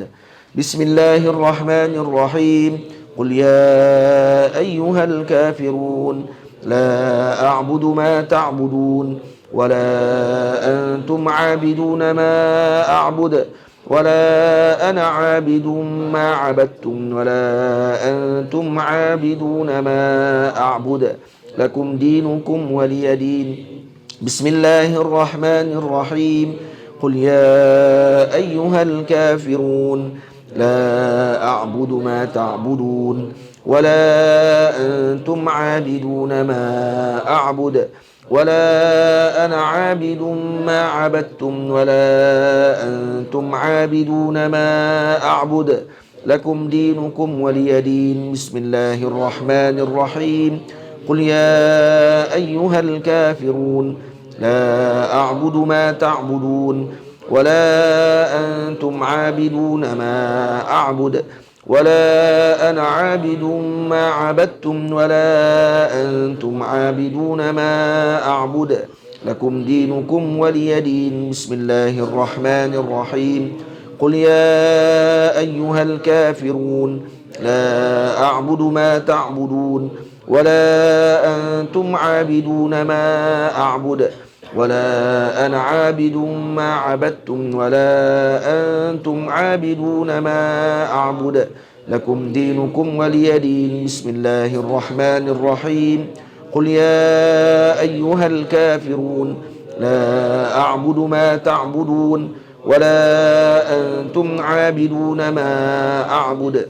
بسم الله الرحمن الرحيم. قل يا أيها الكافرون لا أعبد ما تعبدون ولا أنتم عابدون ما أعبد ولا أنا عابد ما عبدتم ولا أنتم عابدون ما أعبد لكم دينكم ولي دين. بسم الله الرحمن الرحيم. قل يا أيها الكافرون لا أعبد ما تعبدون ولا أنتم عابدون ما أعبد ولا أنا عابد ما عبدتم ولا أنتم عابدون ما أعبد لكم دينكم ولي دين. بسم الله الرحمن الرحيم. قل يا أيها الكافرون لا أعبد ما تعبدون ولا أنتم عابدون ما أعبد ولا أنا عابد ما عبدتم ولا أنتم عابدون ما أعبد لكم دينكم ولي دين. بسم الله الرحمن الرحيم. قل يا أيها الكافرون لا أعبد ما تعبدون ولا أنتم عابدون ما أعبد ولا أنا عابد ما عبدتم ولا أنتم عابدون ما أعبد لكم دينكم ولي دين. بسم الله الرحمن الرحيم. قل يا أيها الكافرون لا أعبد ما تعبدون ولا أنتم عابدون ما أعبد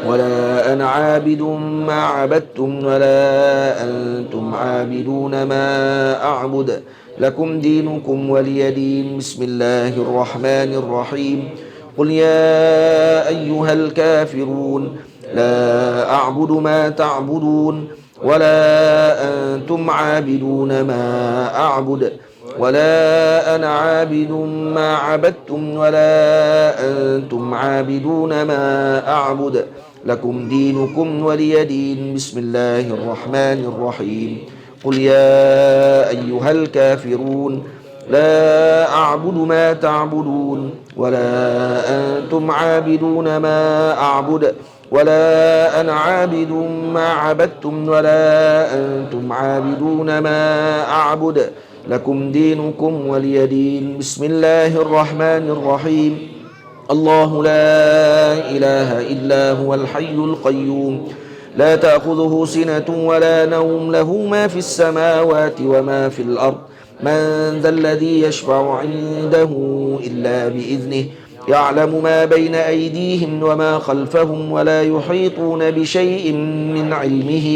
ولا أنا عابد ما عبدتم ولا أنتم عابدون ما أعبد لكم دينكم ولي دين. بسم الله الرحمن الرحيم. قل يا أيها الكافرون لا أعبد ما تعبدون ولا أنتم عابدون ما أعبد ولا أنا عابد ما عبدتم ولا أنتم عابدون ما أعبد لكم دينكم ولي دين. بسم الله الرحمن الرحيم. قل يا أيها الكافرون لا أعبد ما تعبدون ولا أنتم عابدون ما أعبد ولا أنا عابد ما عبدتم ولا أنتم عابدون ما أعبد لكم دينكم ولي دين. بسم الله الرحمن الرحيم. الله لا إله إلا هو الحي القيوم لا تأخذه سنة ولا نوم له ما في السماوات وما في الأرض من ذا الذي يشفع عنده إلا بإذنه يعلم ما بين أيديهم وما خلفهم ولا يحيطون بشيء من علمه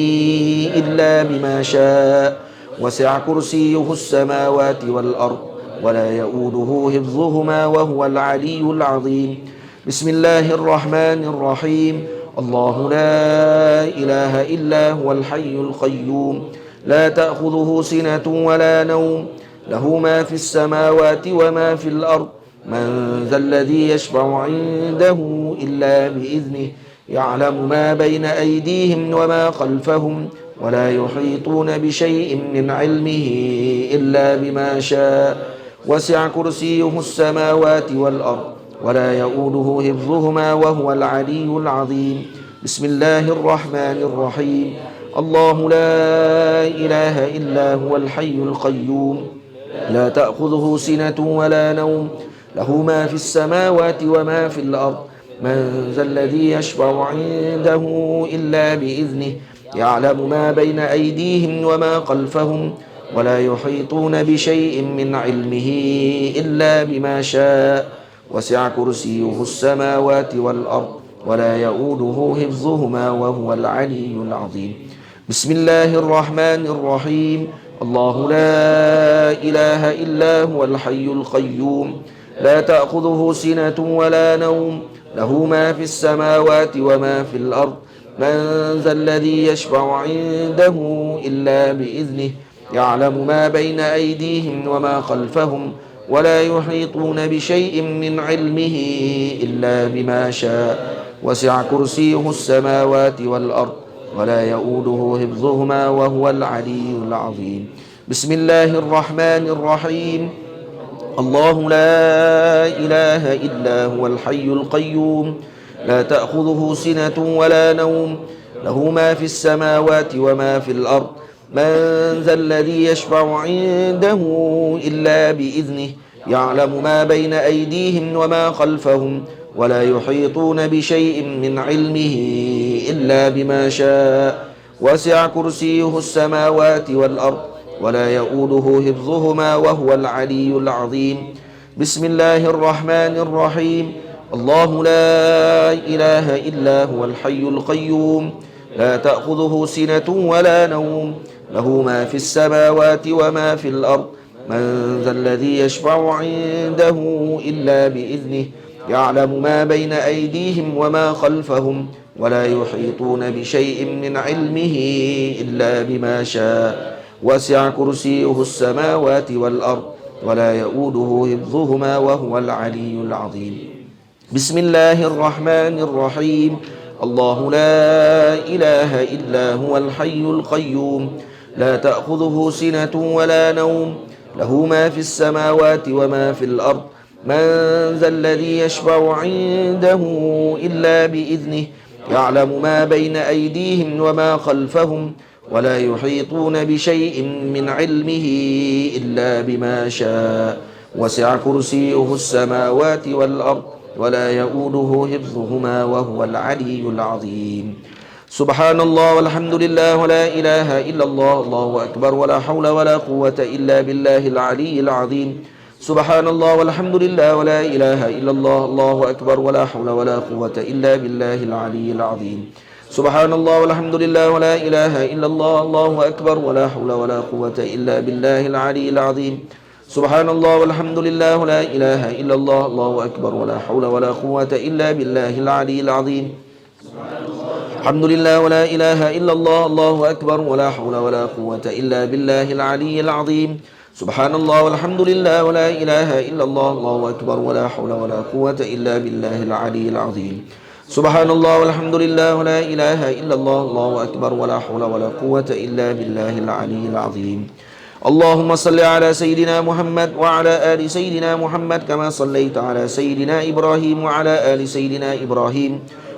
إلا بما شاء وسع كرسيه السماوات والأرض ولا يؤوده حفظهما وهو العلي العظيم. بسم الله الرحمن الرحيم. الله لا إله إلا هو الحي القيوم لا تأخذه سنة ولا نوم له ما في السماوات وما في الأرض من ذا الذي يشفع عنده إلا بإذنه يعلم ما بين أيديهم وما خلفهم ولا يحيطون بشيء من علمه إلا بما شاء وسع كرسيه السماوات والأرض ولا يؤوده حفظهما وهو العلي العظيم. بسم الله الرحمن الرحيم. الله لا إله إلا هو الحي القيوم لا تأخذه سنة ولا نوم له ما في السماوات وما في الأرض من ذا الذي يشفع عنده إلا بإذنه يعلم ما بين أيديهم وما خلفهم ولا يحيطون بشيء من علمه إلا بما شاء وسع كرسيه السماوات والأرض ولا يؤوده حفظهما وهو العلي العظيم. بسم الله الرحمن الرحيم. الله لا إله إلا هو الحي القيوم لا تأخذه سنة ولا نوم له ما في السماوات وما في الأرض من ذا الذي يشفع عنده إلا بإذنه يعلم ما بين أيديهم وما خلفهم ولا يحيطون بشيء من علمه إلا بما شاء وسع كرسيه السماوات والأرض ولا يؤوده حفظهما وهو العلي العظيم. بسم الله الرحمن الرحيم. الله لا إله إلا هو الحي القيوم لا تأخذه سنة ولا نوم له ما في السماوات وما في الأرض من ذا الذي يشفع عنده إلا بإذنه يعلم ما بين أيديهم وما خلفهم ولا يحيطون بشيء من علمه إلا بما شاء وسع كرسيه السماوات والأرض ولا يؤوده حفظهما وهو العلي العظيم. بسم الله الرحمن الرحيم. الله لا إله إلا هو الحي القيوم لا تأخذه سنة ولا نوم له ما في السماوات وما في الأرض من ذا الذي يشفع عنده إلا بإذنه يعلم ما بين أيديهم وما خلفهم ولا يحيطون بشيء من علمه إلا بما شاء وسع كرسيه السماوات والأرض ولا يؤوده حفظهما وهو العلي العظيم. بسم الله الرحمن الرحيم. الله لا إله إلا هو الحي القيوم لا تأخذه سنة ولا نوم له ما في السماوات وما في الأرض من ذا الذي يشفع عنده إلا بإذنه يعلم ما بين أيديهم وما خلفهم ولا يحيطون بشيء من علمه إلا بما شاء وسع كرسيه السماوات والأرض ولا يؤوده حفظهما وهو العلي العظيم. سبحان الله والحمد لله ولا إله إلا الله الله أكبر ولا حول ولا قوة إلا بالله العلي العظيم. سبحان الله والحمد لله ولا إله إلا الله الله أكبر ولا حول ولا قوة إلا بالله العلي العظيم. سبحان الله والحمد لله ولا إله إلا الله الله أكبر ولا حول ولا قوة إلا بالله العلي العظيم. سبحان الله والحمد لله ولا إله إلا الله الله أكبر ولا حول ولا قوة إلا بالله العلي العظيم. الحمد لله ولا إله إلا الله الله أكبر ولا حول ولا قوة إلا بالله العلي العظيم. سبحان الله والحمد لله ولا إله إلا الله الله أكبر ولا حول ولا قوة إلا بالله العلي العظيم. سبحان الله والحمد لله ولا إله إلا الله الله أكبر ولا حول ولا قوة إلا بالله العلي العظيم. اللهم صل على سيدنا محمد وعلى آل سيدنا محمد كما صليت على سيدنا إبراهيم وعلى آل سيدنا إبراهيم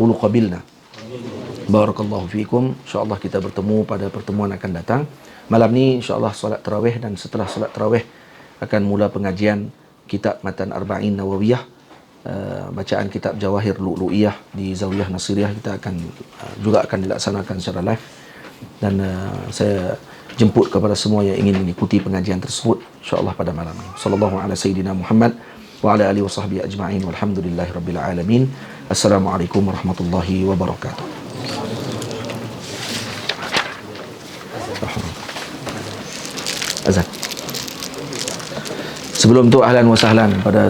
Qulu qabilna. Barakallahu fiikum. InsyaAllah kita bertemu pada pertemuan akan datang. Malam ni insyaAllah solat tarawih, dan setelah solat tarawih akan mula pengajian kitab Matan Arba'in Nawawiyah, bacaan kitab Jawahir Lu'lu'iyah di Zawiyah Nasiriyah. Kita akan juga akan dilaksanakan secara live, dan saya jemput kepada semua yang ingin mengikuti pengajian tersebut insyaAllah pada malam ini. Sallallahu ala sayyidina Muhammad wa ala alihi wa sahbihi ajma'in, walhamdulillahi rabbil alamin. Assalamualaikum warahmatullahi wabarakatuh. Azan. Sebelum tu ahlan wa sahlan pada